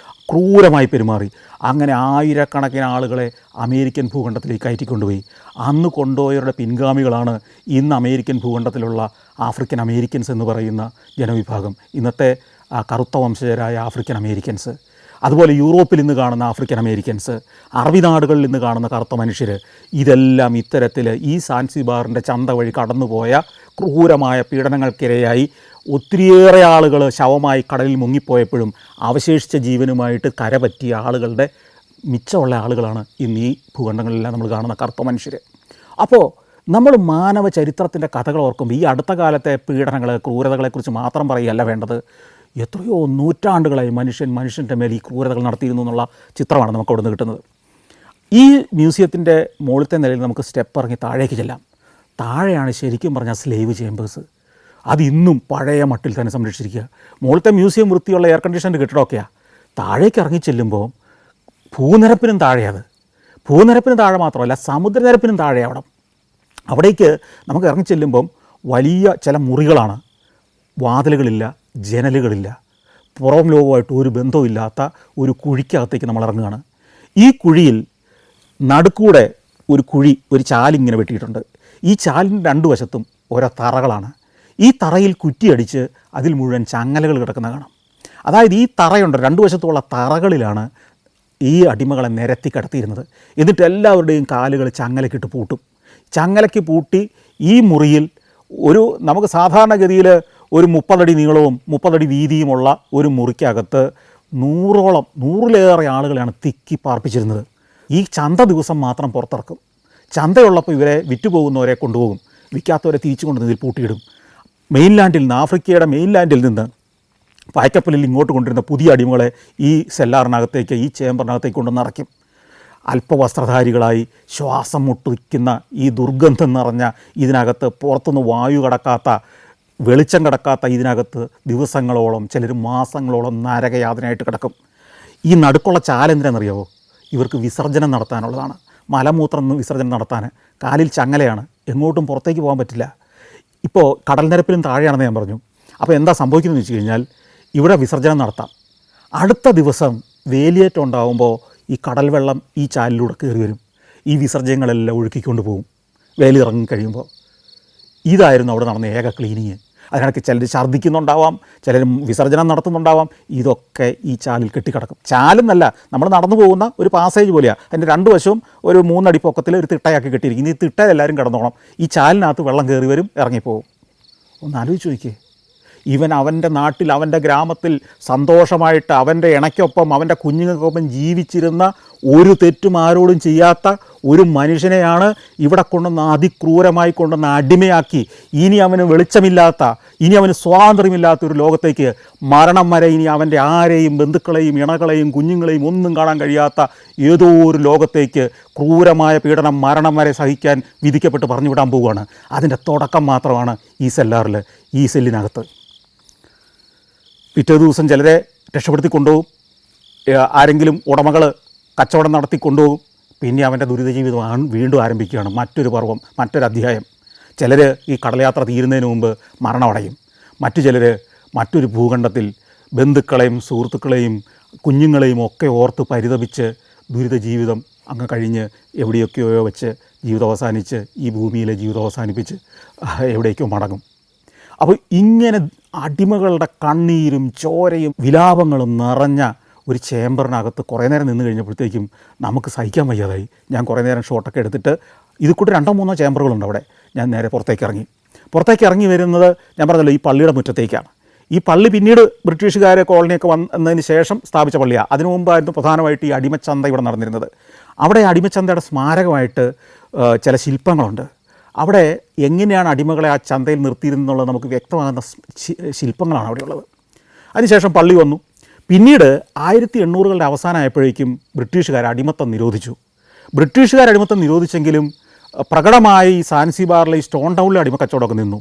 ക്രൂരമായി പെരുമാറി. അങ്ങനെ ആയിരക്കണക്കിന് ആളുകളെ അമേരിക്കൻ ഭൂഖണ്ഡത്തിലേക്ക് കയറ്റിക്കൊണ്ടുപോയി. അന്ന് കൊണ്ടുപോയവരുടെ പിൻഗാമികളാണ് ഇന്ന് അമേരിക്കൻ ഭൂഖണ്ഡത്തിലുള്ള ആഫ്രിക്കൻ അമേരിക്കൻസ് എന്ന് പറയുന്ന ജനവിഭാഗം, ഇന്നത്തെ കറുത്ത വംശജരായ ആഫ്രിക്കൻ അമേരിക്കൻസ്. അതുപോലെ യൂറോപ്പിൽ നിന്ന് കാണുന്ന ആഫ്രിക്കൻ അമേരിക്കൻസ്, അറബി നാടുകളിൽ നിന്ന് കാണുന്ന കറുത്ത മനുഷ്യർ, ഇതെല്ലാം ഇത്തരത്തിൽ ഈ സാൻസിബാറിൻ്റെ ചന്ത വഴി കടന്നുപോയ ക്രൂരമായ പീഡനങ്ങൾക്കിരയായി ഒത്തിരിയേറെ ആളുകൾ ശവമായി കടലിൽ മുങ്ങിപ്പോയപ്പോഴും അവശേഷിച്ച ജീവനുമായിട്ട് കരപറ്റിയ ആളുകളുടെ മിച്ചമുള്ള ആളുകളാണ് ഇന്ന് ഈ ഭൂഖണ്ഡങ്ങളിലെല്ലാം നമ്മൾ കാണുന്ന കറുത്ത മനുഷ്യർ. അപ്പോൾ നമ്മൾ മാനവ ചരിത്രത്തിൻ്റെ കഥകൾ ഓർക്കുമ്പോൾ ഈ അടുത്ത കാലത്തെ പീഡനങ്ങൾ, ക്രൂരതകളെക്കുറിച്ച് മാത്രം പറയുകയല്ല വേണ്ടത്. എത്രയോ നൂറ്റാണ്ടുകളായി മനുഷ്യൻ്റെ മേൽ ഈ ക്രൂരതകൾ നടത്തിയിരുന്നു എന്നുള്ള ചിത്രമാണ് നമുക്ക് അവിടെ നിന്ന് കിട്ടുന്നത്. ഈ മ്യൂസിയത്തിൻ്റെ മുകളിലത്തെ നിലയിൽ നമുക്ക് സ്റ്റെപ്പ് ഇറങ്ങി താഴേക്ക് ചെല്ലാം. താഴെയാണ് ശരിക്കും പറഞ്ഞാൽ സ്ലേവ് ചേമ്പേഴ്സ്. അതിന്നും പഴയ മട്ടിൽ തന്നെ സംരക്ഷിച്ചിരിക്കുക. മുകളിലത്തെ മ്യൂസിയം വൃത്തിയുള്ള എയർ കണ്ടീഷൻ്റെ കെട്ടിടമൊക്കെയാണ്. താഴേക്ക് ഇറങ്ങി ചെല്ലുമ്പോൾ ഭൂനിരപ്പിനും താഴെയത്. ഭൂനിരപ്പിന് താഴെ മാത്രമല്ല, സമുദ്രനിരപ്പിനും താഴെ അവിടേക്ക് നമുക്ക് ഇറങ്ങി ചെല്ലുമ്പം വലിയ ചില മുറികളാണ്. വാതിലുകളില്ല, ജനലുകളില്ല, പുറം ലോകമായിട്ട് ഒരു ബന്ധവുമില്ലാത്ത ഒരു കുഴിക്കകത്തേക്ക് നമ്മൾ ഇറങ്ങുകയാണ്. ഈ കുഴിയിൽ നടുക്കൂടെ ഒരു ചാലിങ്ങനെ വെട്ടിയിട്ടുണ്ട്. ഈ ചാലിൻ്റെ രണ്ടു വശത്തും ഓരോ തറകളാണ്. ഈ തറയിൽ കുറ്റിയടിച്ച് അതിൽ മുഴുവൻ ചങ്ങലകൾ കിടക്കുന്ന കാണാം. അതായത് ഈ തറയുണ്ട്, രണ്ടു വശത്തുമുള്ള തറകളിലാണ് ഈ അടിമകളെ നിരത്തി കിടത്തിയിരുന്നത്. എന്നിട്ട് എല്ലാവരുടെയും കാലുകൾ ചങ്ങലക്കിട്ട് പൂട്ടും. ചങ്ങലയ്ക്ക് പൂട്ടി ഈ മുറിയിൽ നമുക്ക് സാധാരണഗതിയിൽ ഒരു 30 അടി നീളവും 30 അടി വീതിയുമുള്ള ഒരു മുറിക്കകത്ത് 100-ലേറെ ആളുകളെയാണ് തിക്കി പാർപ്പിച്ചിരുന്നത്. ഈ ചന്ത ദിവസം മാത്രം പുറത്തിറക്കും. ചന്തയുള്ളപ്പോൾ ഇവരെ വിറ്റുപോകുന്നവരെ കൊണ്ടുപോകും, വിൽക്കാത്തവരെ തിരിച്ചു കൊണ്ടുവന്ന് ഇതിൽ പൂട്ടിയിടും. ആഫ്രിക്കയുടെ മെയിൻലാൻഡിൽ നിന്ന് പായ്ക്കപ്പലിൽ ഇങ്ങോട്ട് കൊണ്ടിരുന്ന പുതിയ അടിമകളെ ഈ സെല്ലാറിനകത്തേക്ക്, ഈ ചേമ്പറിനകത്തേക്ക് കൊണ്ടു നിറയ്ക്കും. അല്പവസ്ത്രധാരികളായി ശ്വാസം മുട്ടിക്കുന്ന ഈ ദുർഗന്ധം നിറഞ്ഞ ഇതിനകത്ത്, പുറത്തുനിന്ന് വായു കടക്കാത്ത, വെളിച്ചം കിടക്കാത്ത ഇതിനകത്ത് ദിവസങ്ങളോളം, ചിലർ മാസങ്ങളോളം നരകയാതനയായിട്ട് കിടക്കും. ഈ നടുക്കുള്ള ചാലെന്തിനാണെന്നറിയാവോ? ഇവർക്ക് വിസർജനം നടത്താനുള്ളതാണ്. മലമൂത്രം വിസർജനം നടത്താൻ. കാലിൽ ചങ്ങലയാണ്, എങ്ങോട്ടും പുറത്തേക്ക് പോകാൻ പറ്റില്ല. ഇപ്പോൾ കടൽ നിരപ്പിലും താഴെയാണെന്ന് ഞാൻ പറഞ്ഞു. അപ്പോൾ എന്താ സംഭവിക്കുന്നതെന്ന് വെച്ച് കഴിഞ്ഞാൽ, ഇവിടെ വിസർജനം നടത്താം. അടുത്ത ദിവസം വേലിയേറ്റം ഉണ്ടാകുമ്പോൾ ഈ കടൽ വെള്ളം ഈ ചാലിലൂടെ കയറി വരും. ഈ വിസർജനങ്ങളെല്ലാം ഒഴുക്കിക്കൊണ്ട് പോകും വേലി ഇറങ്ങി കഴിയുമ്പോൾ. ഇതായിരുന്നു അവിടെ നടന്ന ഏക ക്ലീനിങ്. അതിനിടയ്ക്ക് ചിലർ ഛർദ്ദിക്കുന്നുണ്ടാവാം, ചിലർ വിസർജനം നടത്തുന്നുണ്ടാവാം. ഇതൊക്കെ ഈ ചാലിൽ കെട്ടിക്കിടക്കും. ചാലെന്നല്ല, നമ്മൾ നടന്നു പോകുന്ന ഒരു പാസേജ് പോലെയാണ്. അതിൻ്റെ രണ്ട് വശവും ഒരു 3 അടി പൊക്കത്തിൽ ഒരു തിട്ടയാക്കി കെട്ടിയിരിക്കും. ഈ തിട്ടയിൽ എല്ലാവരും കിടന്നോണം. ഈ ചാലിനകത്ത് വെള്ളം കയറി വരും, ഇറങ്ങിപ്പോകും. ഒന്ന് ആലോചിച്ച് നോക്കിയേ. ഇവൻ അവൻ്റെ നാട്ടിൽ, അവൻ്റെ ഗ്രാമത്തിൽ സന്തോഷമായിട്ട് അവൻ്റെ ഇണയ്ക്കൊപ്പം, അവൻ്റെ കുഞ്ഞുങ്ങൾക്കൊപ്പം ജീവിച്ചിരുന്ന, ഒരു തെറ്റും ആരോടും ചെയ്യാത്ത ഒരു മനുഷ്യനെയാണ് ഇവിടെ കൊണ്ടുവന്ന് അതിക്രൂരമായി കൊണ്ടുവന്ന് അടിമയാക്കി, ഇനി അവന് വെളിച്ചമില്ലാത്ത, ഇനി അവന് സ്വാതന്ത്ര്യമില്ലാത്ത ഒരു ലോകത്തേക്ക്, മരണം വരെ ഇനി അവൻ്റെ ആരെയും ബന്ധുക്കളെയും ഇണകളെയും കുഞ്ഞുങ്ങളെയും ഒന്നും കാണാൻ കഴിയാത്ത ഏതോ ഒരു ലോകത്തേക്ക് ക്രൂരമായ പീഡനം, മരണം വരെ സഹിക്കാൻ വിധിക്കപ്പെട്ട് പറഞ്ഞു വിടാൻ പോവുകയാണ്. അതിൻ്റെ തുടക്കം മാത്രമാണ് ഈ സെല്ലാറിൽ, ഈ സെല്ലിനകത്ത്. പിറ്റേ ദിവസം ചിലരെ രക്ഷപ്പെടുത്തി കൊണ്ടുപോകും. ആരെങ്കിലും ഉടമകൾ കച്ചവടം നടത്തി കൊണ്ടുപോകും. പിന്നെ അവൻ്റെ ദുരിത ജീവിതം വീണ്ടും ആരംഭിക്കുകയാണ്. മറ്റൊരു പർവ്വം, മറ്റൊരു അധ്യായം. ചിലർ ഈ കടൽയാത്ര തീരുന്നതിന് മുമ്പ് മരണമടയും. മറ്റു ചിലർ മറ്റൊരു ഭൂഖണ്ഡത്തിൽ ബന്ധുക്കളെയും സുഹൃത്തുക്കളെയും കുഞ്ഞുങ്ങളെയും ഒക്കെ ഓർത്ത് പരിതപിച്ച് ദുരിത ജീവിതം അങ്ങ് കഴിഞ്ഞ് എവിടെയൊക്കെയോ വെച്ച് ജീവിതം അവസാനിച്ച് ഈ ഭൂമിയിലെ ജീവിതം അവസാനിപ്പിച്ച് എവിടേക്കോ മടങ്ങും. അപ്പോൾ ഇങ്ങനെ അടിമകളുടെ കണ്ണീരും ചോരയും വിലാപങ്ങളും നിറഞ്ഞ ഒരു ചേമ്പറിനകത്ത് കുറേ നേരം നിന്ന് കഴിഞ്ഞപ്പോഴത്തേക്കും നമുക്ക് സഹിക്കാൻ വയ്യാതായി. ഞാൻ കുറേ നേരം ഷോട്ടൊക്കെ എടുത്തിട്ട് ഇത് കൂടി 2-3 ചേമ്പറുകളുണ്ട് അവിടെ. ഞാൻ നേരെ പുറത്തേക്ക് ഇറങ്ങി വരുന്നത് ഞാൻ പറഞ്ഞല്ലോ ഈ പള്ളിയുടെ മുറ്റത്തേക്കാണ്. ഈ പള്ളി പിന്നീട് ബ്രിട്ടീഷുകാരെ കോളനിയൊക്കെ വന്നതിന് ശേഷം സ്ഥാപിച്ച പള്ളിയാണ്. അതിനു മുമ്പായിരുന്നു പ്രധാനമായിട്ട് ഈ അടിമച്ചന്ത ഇവിടെ നടന്നിരുന്നത്. അവിടെ അടിമച്ചന്തയുടെ സ്മാരകമായിട്ട് ചില ശില്പങ്ങളുണ്ട്. അവിടെ എങ്ങനെയാണ് അടിമകളെ ആ ചന്തയിൽ നിർത്തിയിരുന്നുള്ളത് നമുക്ക് വ്യക്തമാകുന്ന ശില്പങ്ങളാണ് അവിടെയുള്ളത്. അതിനുശേഷം പള്ളി വന്നു. പിന്നീട് 1800കളുടെ അവസാനമായപ്പോഴേക്കും ബ്രിട്ടീഷുകാർ അടിമത്തം നിരോധിച്ചെങ്കിലും പ്രകടമായി സാൻസിബാറിലെ ഈ സ്റ്റോൺ ടൗണിലെ അടിമക്കച്ചവടമൊക്കെ നിന്നു.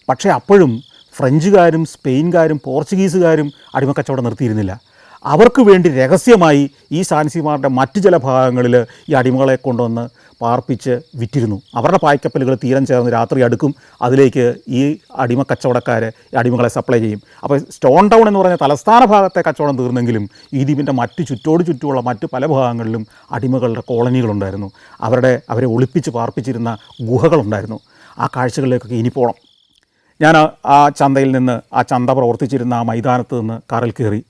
പക്ഷേ അപ്പോഴും ഫ്രഞ്ചുകാരും സ്പെയിൻകാരും പോർച്ചുഗീസുകാരും അടിമക്കച്ചവടം നിർത്തിയിരുന്നില്ല. അവർക്ക് വേണ്ടി രഹസ്യമായി ഈ സാൻസിബാറിൻ്റെ മറ്റ് ചില ഭാഗങ്ങളിൽ ഈ അടിമകളെ കൊണ്ടുവന്ന് പാർപ്പിച്ച് വിറ്റിരുന്നു. അവരുടെ പായ്ക്കപ്പലുകൾ തീരം ചേർന്ന് രാത്രി അടുക്കും. അതിലേക്ക് ഈ അടിമക്കച്ചവടക്കാർ ഈ അടിമകളെ സപ്ലൈ ചെയ്യും. അപ്പോൾ സ്റ്റോൺ ടൗൺ എന്ന് പറഞ്ഞ തലസ്ഥാന ഭാഗത്തെ കച്ചവടം തീർന്നെങ്കിലും ഈ ദ്വീപിൻ്റെ ചുറ്റുമുള്ള മറ്റ് പല ഭാഗങ്ങളിലും അടിമകളുടെ കോളനികളുണ്ടായിരുന്നു. അവരെ ഒളിപ്പിച്ച് പാർപ്പിച്ചിരുന്ന ഗുഹകളുണ്ടായിരുന്നു. ആ കാഴ്ചകളിലേക്കൊക്കെ ഇനി പോകണം. ഞാൻ ആ ചന്തയിൽ നിന്ന്, ആ ചന്ത പ്രവർത്തിച്ചിരുന്ന ആ മൈതാനത്ത് നിന്ന് കാറിൽ കയറി.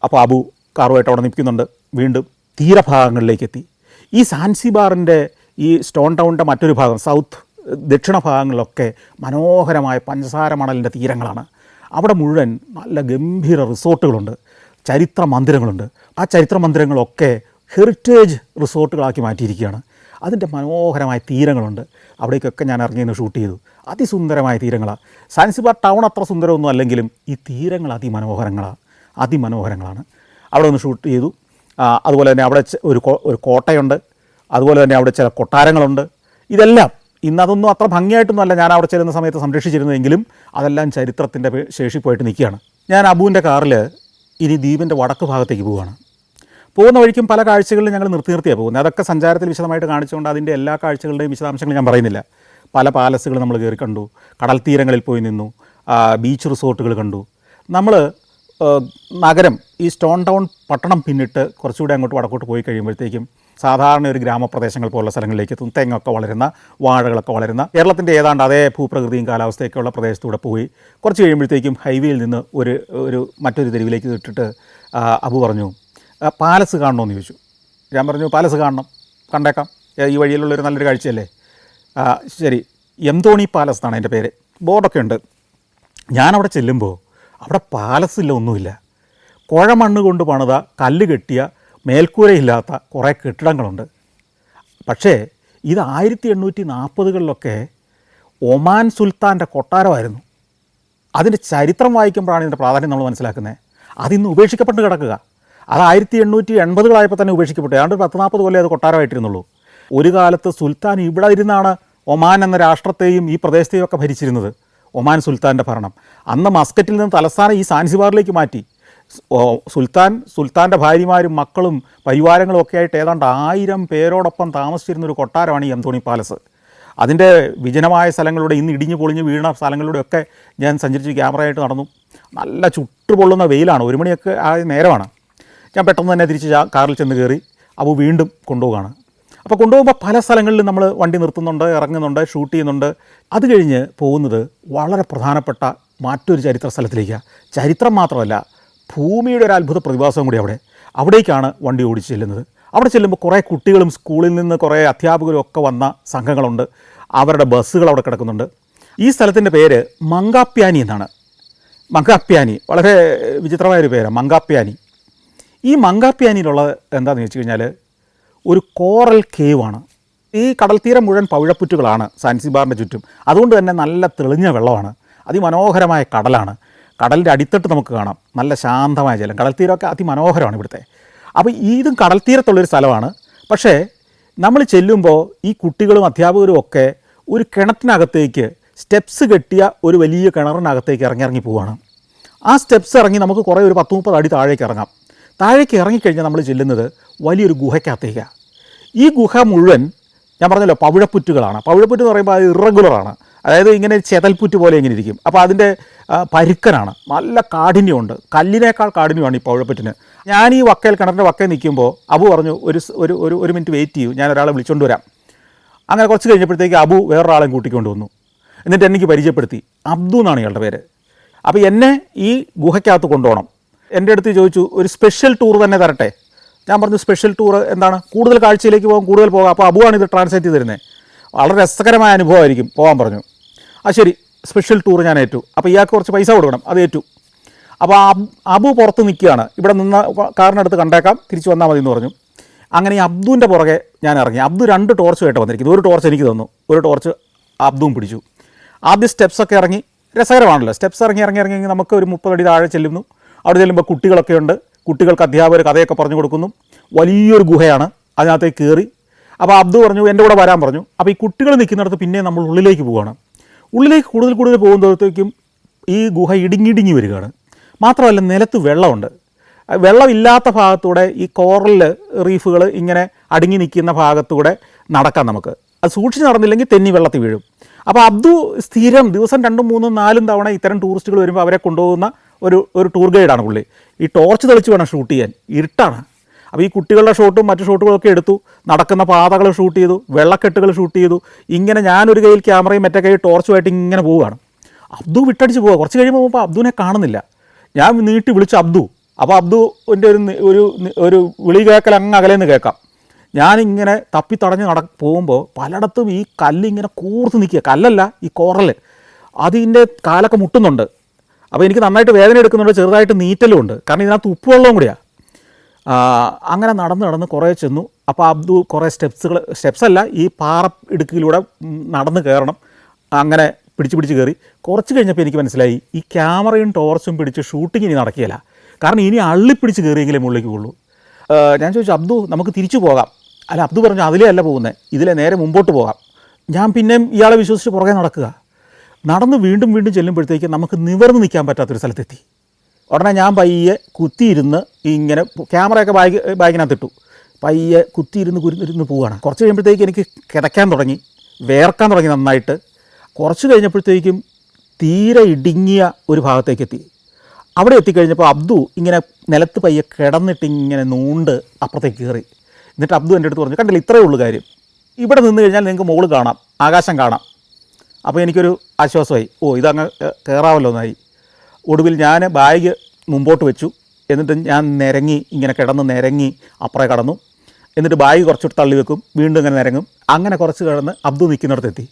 അപ്പോൾ അബു കാറുമായിട്ട് അവിടെ നിൽക്കുന്നുണ്ട്. വീണ്ടും തീരഭാഗങ്ങളിലേക്കെത്തി. ഈ സാൻസിബാറിൻ്റെ ഈ സ്റ്റോൺ ടൗണിൻ്റെ മറ്റൊരു ഭാഗം ദക്ഷിണ ഭാഗങ്ങളിലൊക്കെ മനോഹരമായ പഞ്ചസാര മണലിൻ്റെ തീരങ്ങളാണ്. അവിടെ മുഴുവൻ നല്ല ഗംഭീര റിസോർട്ടുകളുണ്ട്, ചരിത്ര മന്ദിരങ്ങളുണ്ട്. ആ ചരിത്ര മന്ദിരങ്ങളൊക്കെ ഹെറിറ്റേജ് റിസോർട്ടുകളാക്കി മാറ്റിയിരിക്കുകയാണ്. അതിൻ്റെ മനോഹരമായ തീരങ്ങളുണ്ട്. അവിടേക്കൊക്കെ ഞാൻ ഇറങ്ങി നിന്ന് ഷൂട്ട് ചെയ്തു. അതിസുന്ദരമായ തീരങ്ങളാണ്. സാൻസിബാർ ടൗൺ അത്ര സുന്ദരമൊന്നും അല്ലെങ്കിലും ഈ തീരങ്ങൾ അതിമനോഹരങ്ങളാണ്. അവിടെ ഒന്ന് ഷൂട്ട് ചെയ്തു. അതുപോലെ തന്നെ അവിടെ ഒരു കോട്ടയുണ്ട്. അതുപോലെ തന്നെ അവിടെ ചില കൊട്ടാരങ്ങളുണ്ട്. ഇതെല്ലാം ഇന്നതൊന്നും അത്ര ഭംഗിയായിട്ടൊന്നും അല്ല ഞാൻ അവിടെ ചെല്ലുന്ന സമയത്ത് സംരക്ഷിച്ചിരുന്നതെങ്കിലും അതെല്ലാം ചരിത്രത്തിൻ്റെ ശേഷിപ്പായിട്ട് നിൽക്കുകയാണ്. ഞാൻ അബുവിൻ്റെ കാറിൽ ഇനി ദ്വീപിൻ്റെ വടക്ക് ഭാഗത്തേക്ക് പോവുകയാണ്. പോകുന്ന വഴിക്കും പല കാഴ്ചകളിലും ഞങ്ങൾ നിർത്തിയാണ് പോകുന്നത്. അതൊക്കെ സഞ്ചാരത്തിൽ വിശദമായിട്ട് കാണിച്ചുകൊണ്ട് അതിൻ്റെ എല്ലാ കാഴ്ചകളുടെയും വിശദാംശങ്ങൾ ഞാൻ പറയുന്നില്ല. പല പാലസുകൾ നമ്മൾ കയറി കണ്ടു, കടൽ തീരങ്ങളിൽ പോയി നിന്നു, ബീച്ച് റിസോർട്ടുകൾ കണ്ടു. നമ്മൾ നഗരം ഈ സ്റ്റോൺ ടൗൺ പട്ടണം പിന്നിട്ട് കുറച്ചുകൂടി അങ്ങോട്ട് വടക്കോട്ട് പോയി കഴിയുമ്പോഴത്തേക്കും സാധാരണ ഒരു ഗ്രാമപ്രദേശങ്ങൾ പോലുള്ള സ്ഥലങ്ങളിലേക്ക് എത്തും. തെങ്ങൊക്കെ വളരുന്ന, വാഴകളൊക്കെ വളരുന്ന, കേരളത്തിൻ്റെ ഏതാണ്ട് അതേ ഭൂപ്രകൃതിയും കാലാവസ്ഥയൊക്കെയുള്ള പ്രദേശത്തൂടെ പോയി കുറച്ച് കഴിയുമ്പോഴത്തേക്കും ഹൈവേയിൽ നിന്ന് ഒരു മറ്റൊരു തെരുവിലേക്ക് ഇട്ടിട്ട് അബു പറഞ്ഞു, പാലസ് കാണണമെന്ന് ചോദിച്ചു. ഞാൻ പറഞ്ഞു പാലസ് കണ്ടേക്കാം, ഈ വഴിയിലുള്ളൊരു നല്ലൊരു കാഴ്ചയല്ലേ. ശരി, എംതോണി പാലസ് എന്നാണ് എൻ്റെ പേര്, ബോർഡൊക്കെ ഉണ്ട്. ഞാനവിടെ ചെല്ലുമ്പോൾ അവിടെ പാലസില്ല, ഒന്നുമില്ല. കുഴമണ്ണ് കൊണ്ട് പണിത കല്ല് കെട്ടിയ മേൽക്കൂരയില്ലാത്ത കുറേ കെട്ടിടങ്ങളുണ്ട്. പക്ഷേ ഇത് 1840കളിലൊക്കെ ഒമാൻ സുൽത്താൻ്റെ കൊട്ടാരമായിരുന്നു. അതിൻ്റെ ചരിത്രം വായിക്കുമ്പോഴാണ് ഇതിൻ്റെ പ്രാധാന്യം നമ്മൾ മനസ്സിലാക്കുന്നത്. അതിന്ന് ഉപേക്ഷിക്കപ്പെട്ട് കിടക്കുക. അത് 1880കളായപ്പോൾ തന്നെ ഉപേക്ഷിക്കപ്പെട്ടു. ഏതാണ്ട് 10-40 കൊല്ലം അത് കൊട്ടാരമായിട്ടിരുന്നുള്ളൂ. ഒരു കാലത്ത് സുൽത്താൻ ഇവിടെ ഇരുന്നാണ് ഒമാൻ എന്ന രാഷ്ട്രത്തെയും ഈ പ്രദേശത്തെയും ഒക്കെ ഭരിച്ചിരുന്നത്. ഒമാൻ സുൽത്താൻ്റെ ഭരണം അന്ന് മസ്കറ്റിൽ നിന്ന് തലസ്ഥാനം ഈ സാൻസിബാറിലേക്ക് മാറ്റി. സുൽത്താൻ്റെ ഭാര്യമാരും മക്കളും പരിവാരങ്ങളും ഒക്കെ ആയിട്ട് ഏതാണ്ട് 1000 പേരോടൊപ്പം താമസിച്ചിരുന്നൊരു കൊട്ടാരമാണ് ഈ എംതോണി പാലസ്. അതിൻ്റെ വിജനമായ സ്ഥലങ്ങളിലൂടെ, ഇന്ന് ഇടിഞ്ഞു പൊളിഞ്ഞ് വീണ സ്ഥലങ്ങളിലൂടെയൊക്കെ ഞാൻ സഞ്ചരിച്ച് ക്യാമറയായിട്ട് നടന്നു. നല്ല ചുട്ടുപൊള്ളുന്ന വെയിലാണ്, 1 മണിയൊക്കെ ആ നേരമാണ്. ഞാൻ പെട്ടെന്ന് തന്നെ തിരിച്ച് കാറിൽ ചെന്ന് കയറി. അപ്പോൾ വീണ്ടും കൊണ്ടുപോവുകയാണ്. അപ്പോൾ കൊണ്ടുപോകുമ്പോൾ പല സ്ഥലങ്ങളിലും നമ്മൾ വണ്ടി നിർത്തുന്നുണ്ട്, ഇറങ്ങുന്നുണ്ട്, ഷൂട്ട് ചെയ്യുന്നുണ്ട്. അത് കഴിഞ്ഞ് പോകുന്നത് വളരെ പ്രധാനപ്പെട്ട മറ്റൊരു ചരിത്ര സ്ഥലത്തിലേക്കാണ്. ചരിത്രം മാത്രമല്ല, ഭൂമിയുടെ ഒരു അത്ഭുത പ്രതിഭാസവും കൂടി അവിടേക്കാണ് വണ്ടി ഓടിച്ച് ചെല്ലുന്നത്. അവിടെ ചെല്ലുമ്പോൾ കുറേ കുട്ടികളും സ്കൂളിൽ നിന്ന് കുറേ അധ്യാപകരും ഒക്കെ വന്ന സംഘങ്ങളുണ്ട്. അവരുടെ ബസ്സുകൾ അവിടെ കിടക്കുന്നുണ്ട്. ഈ സ്ഥലത്തിൻ്റെ പേര് മങ്കാപ്യാനി എന്നാണ്. മങ്കാപ്യാനി വളരെ വിചിത്രമായൊരു പേരാണ്, മങ്കാപ്യാനി. ഈ മങ്കാപ്യാനിയിലുള്ളത് എന്താണെന്ന് വെച്ച് കഴിഞ്ഞാൽ ഒരു കോറൽ കേവാണ്. ഈ കടൽ തീരം മുഴുവൻ പവിഴപ്പുറ്റുകളാണ് സാൻസിബാറിൻ്റെ ചുറ്റും. അതുകൊണ്ട് തന്നെ നല്ല തെളിഞ്ഞ വെള്ളമാണ്, അതിമനോഹരമായ കടലാണ്. കടലിൻ്റെ അടിത്തട്ട് നമുക്ക് കാണാം, നല്ല ശാന്തമായ ജലം. കടൽ തീരമൊക്കെ അതിമനോഹരമാണ് ഇവിടുത്തെ. അപ്പോൾ ഇതും കടൽ തീരത്തുള്ളൊരു സ്ഥലമാണ്. പക്ഷേ നമ്മൾ ചെല്ലുമ്പോൾ ഈ കുട്ടികളും അധ്യാപകരും ഒക്കെ ഒരു കിണറ്റിനകത്തേക്ക് സ്റ്റെപ്സ് കെട്ടിയ ഒരു വലിയ കിണറിനകത്തേക്ക് ഇറങ്ങി പോവുകയാണ്. ആ സ്റ്റെപ്സ് ഇറങ്ങി നമുക്ക് കുറേ ഒരു 10-30 അടി താഴേക്ക് ഇറങ്ങാം. താഴേക്ക് ഇറങ്ങിക്കഴിഞ്ഞാൽ നമ്മൾ ചെല്ലുന്നത് വലിയൊരു ഗുഹയ്ക്കകത്തേക്കാണ്. ഈ ഗുഹ മുഴുവൻ ഞാൻ പറഞ്ഞല്ലോ പവിഴപ്പുറ്റുകളാണ്. പവിഴപ്പുറ്റ് എന്ന് പറയുമ്പോൾ അത് ഇറഗുലറാണ്, അതായത് ഇങ്ങനെ ചെതൽപ്പുറ്റ് പോലെ ഇങ്ങനെ ഇരിക്കും. അപ്പോൾ അതിൻ്റെ പരുക്കനാണ്, നല്ല കാഠിന്യമുണ്ട്, കല്ലിനേക്കാൾ കാഠിന്യമാണ് ഈ പവിഴപ്പുറ്റിന്. ഞാൻ ഈ വക്കയിൽ കിണറിൻ്റെ വക്കയിൽ നിൽക്കുമ്പോൾ അബു പറഞ്ഞു ഒരു മിനിറ്റ് വെയിറ്റ് ചെയ്യൂ, ഞാൻ ഒരാളെ വിളിച്ചുകൊണ്ട് വരാം. അങ്ങനെ കുറച്ച് കഴിഞ്ഞപ്പോഴത്തേക്ക് അബു വേറൊരാളെ കൂട്ടിക്കൊണ്ട് വന്നു. എന്നിട്ട് എനിക്ക് പരിചയപ്പെടുത്തി. അബ്ദു എന്നാണ് ഇയാളുടെ പേര്. അപ്പോൾ എന്നെ ഈ ഗുഹയ്ക്കകത്ത് കൊണ്ടുപോകണം. എൻ്റെ അടുത്ത് ചോദിച്ചു ഒരു സ്പെഷ്യൽ ടൂർ തന്നെ തരട്ടെ. ഞാൻ പറഞ്ഞു സ്പെഷ്യൽ ടൂർ എന്താണ്, കൂടുതൽ കാഴ്ചയിലേക്ക് പോകാം, കൂടുതൽ പോകാം. അപ്പോൾ അബുവാണ് ഇത് ട്രാൻസ്ലേറ്റ് ചെയ്ത് തരുന്നത്. വളരെ രസകരമായ അനുഭവമായിരിക്കും, പോകാൻ പറഞ്ഞു. ആ ശരി, സ്പെഷ്യൽ ടൂർ ഞാൻ ഏറ്റു. അപ്പോൾ ഇയാൾക്ക് കുറച്ച് പൈസ കൊടുക്കണം, അത് ഏറ്റു. അപ്പോൾ അബു പുറത്ത് നിൽക്കുകയാണ്, ഇവിടെ നിന്ന് കാറിനടുത്ത് കണ്ടേക്കാം, തിരിച്ച് വന്നാൽ മതി എന്ന് പറഞ്ഞു. അങ്ങനെ ഈ അബ്ദുവിൻ്റെ പുറകെ ഞാൻ ഇറങ്ങി. അബ്ദു 2 ടോർച്ചുമായിട്ട് വന്നിരിക്കുന്നു. ഒരു ടോർച്ച് എനിക്ക് തന്നു, ഒരു ടോർച്ച് അബ്ദുവും പിടിച്ചു. ആദ്യം സ്റ്റെപ്സൊക്കെ ഇറങ്ങി, രസകരമാണല്ലോ. സ്റ്റെപ്സ് ഇറങ്ങി നമുക്ക് ഒരു 30 അടി താഴെ ചെല്ലുന്നു. അവിടെ ചെല്ലുമ്പോൾ കുട്ടികളൊക്കെ ഉണ്ട്. കുട്ടികൾക്ക് അധ്യാപകർ കഥയൊക്കെ പറഞ്ഞു കൊടുക്കുന്നു. വലിയൊരു ഗുഹയാണ്, അതിനകത്തേക്ക് കയറി. അപ്പോൾ അബ്ദു പറഞ്ഞു എൻ്റെ കൂടെ വരാൻ പറഞ്ഞു. അപ്പോൾ ഈ കുട്ടികൾ നിൽക്കുന്നിടത്ത് പിന്നെ നമ്മൾ ഉള്ളിലേക്ക് പോവുകയാണ്. ഉള്ളിലേക്ക് കൂടുതൽ പോകുമ്പോഴത്തേക്കും ഈ ഗുഹ ഇടുങ്ങി വരികയാണ്. മാത്രമല്ല നിലത്ത് വെള്ളമുണ്ട്. വെള്ളമില്ലാത്ത ഭാഗത്തൂടെ ഈ കോറൽ റീഫുകൾ ഇങ്ങനെ അടുങ്ങി നിൽക്കുന്ന ഭാഗത്തൂടെ നടക്കാം നമുക്ക്. അത് സൂക്ഷിച്ച് നടന്നില്ലെങ്കിൽ തെന്നി വെള്ളത്തിൽ വീഴും. അപ്പോൾ അബ്ദു സ്ഥിരം ദിവസം 2, 3, 4 തവണ ഇത്തരം ടൂറിസ്റ്റുകൾ വരുമ്പോൾ അവരെ കൊണ്ടുപോകുന്ന ഒരു ടൂർ ഗൈഡാണ് പുള്ളി. ഈ ടോർച്ച് തെളിച്ച് വേണം ഷൂട്ട് ചെയ്യാൻ, ഇരുട്ടാണ്. അപ്പോൾ ഈ കുട്ടികളുടെ ഷോട്ടും മറ്റു ഷോട്ടുകളൊക്കെ എടുത്തു, നടക്കുന്ന പാതകൾ ഷൂട്ട് ചെയ്തു, വെള്ളക്കെട്ടുകൾ ഷൂട്ട് ചെയ്തു. ഇങ്ങനെ ഞാനൊരു കയ്യിൽ ക്യാമറയും മറ്റേ കയ്യിൽ ടോർച്ചുമായിട്ട് ഇങ്ങനെ പോവുകയാണ്. അബ്ദു വിട്ടടിച്ച് പോവുക. കുറച്ച് കഴിയുമ്പോൾ അബ്ദുവിനെ കാണുന്നില്ല. ഞാൻ നീട്ടി വിളിച്ചു അബ്ദു. അപ്പോൾ അബ്ദുവിൻ്റെ ഒരു വിളി കേൾക്കൽ അങ്ങ് അകലേന്ന് കേൾക്കാം. ഞാനിങ്ങനെ തപ്പിത്തടഞ്ഞ് പോകുമ്പോൾ പലയിടത്തും ഈ കല്ലിങ്ങനെ കൂർത്ത് നിൽക്കുക. കല്ലല്ല, ഈ കോറൽ, അതിൻ്റെ കാലൊക്കെ മുട്ടുന്നുണ്ട്. അപ്പോൾ എനിക്ക് നന്നായിട്ട് വേദന എടുക്കുന്നുണ്ട്, ചെറുതായിട്ട് നീറ്റലും ഉണ്ട്, കാരണം ഇതിനകത്ത് ഉപ്പുവെള്ളവും കൂടിയാണ്. അങ്ങനെ നടന്ന് കുറേ ചെന്നു. അപ്പോൾ അബ്ദു കുറേ സ്റ്റെപ്സല്ല, ഈ പാറ ഇടുക്കിലൂടെ നടന്ന് കയറണം. അങ്ങനെ പിടിച്ച് കയറി. കുറച്ച് കഴിഞ്ഞപ്പോൾ എനിക്ക് മനസ്സിലായി ഈ ക്യാമറയും ടോർച്ചും പിടിച്ച് ഷൂട്ടിങ് ഇനി നടക്കുകയില്ല, കാരണം ഇനി അള്ളിപ്പിടിച്ച് കയറിയെങ്കിലേ മുകളിലേക്ക് പോകുള്ളൂ. ഞാൻ ചോദിച്ചു അബ്ദു നമുക്ക് തിരിച്ചു പോകാം. അല്ല, അബ്ദു പറഞ്ഞു അതിലേ അല്ല പോകുന്നത്, ഇതിലെ നേരെ മുമ്പോട്ട് പോകാം. ഞാൻ പിന്നെയും ഇയാളെ വിശ്വസിച്ച് പുറകെ നടക്കുക. നടന്ന് വീണ്ടും ചെല്ലുമ്പോഴത്തേക്ക് നമുക്ക് നിവർന്ന് നിൽക്കാൻ പറ്റാത്തൊരു സ്ഥലത്തെത്തി. ഉടനെ ഞാൻ പയ്യെ കുത്തിയിരുന്ന് ഇങ്ങനെ ക്യാമറയൊക്കെ ബാഗിനകത്തിട്ടു, പയ്യെ കുത്തിയിരുന്ന് പോവുകയാണ്. കുറച്ച് കഴിയുമ്പോഴത്തേക്ക് എനിക്ക് കിതയ്ക്കാൻ തുടങ്ങി, വേർക്കാൻ തുടങ്ങി നന്നായിട്ട്. കുറച്ച് കഴിഞ്ഞപ്പോഴത്തേക്കും തീരെ ഇടുങ്ങിയ ഒരു ഭാഗത്തേക്ക് എത്തി. അവിടെ എത്തിക്കഴിഞ്ഞപ്പോൾ അബ്ദു ഇങ്ങനെ നിലത്ത് പയ്യെ കിടന്നിട്ട് ഇങ്ങനെ നൂണ്ട് അപ്പുറത്തേക്ക് കയറി. എന്നിട്ട് അബ്ദു എൻ്റെ അടുത്ത് പറഞ്ഞു, കണ്ടില്ല ഇത്രയേ ഉള്ളൂ കാര്യം, ഇവിടെ നിന്ന് കഴിഞ്ഞാൽ നിങ്ങൾക്ക് മുകളിൽ കാണാം, ആകാശം കാണാം. അപ്പോൾ എനിക്കൊരു ആശ്വാസമായി, ഇതങ്ങ് കയറാമല്ലോ എന്നായി. ഒടുവിൽ ഞാൻ ബാഗ് മുമ്പോട്ട് വെച്ചു. എന്നിട്ട് ഞാൻ ഇങ്ങനെ നിരങ്ങി അപ്പുറേ കടന്നു. എന്നിട്ട് ബാഗ് കുറച്ചുകൂടി തള്ളി വെക്കും, വീണ്ടും ഇങ്ങനെ നിരങ്ങും. അങ്ങനെ കുറച്ച് കിടന്ന് അബ്ദു നിൽക്കുന്നിടത്തെത്തി.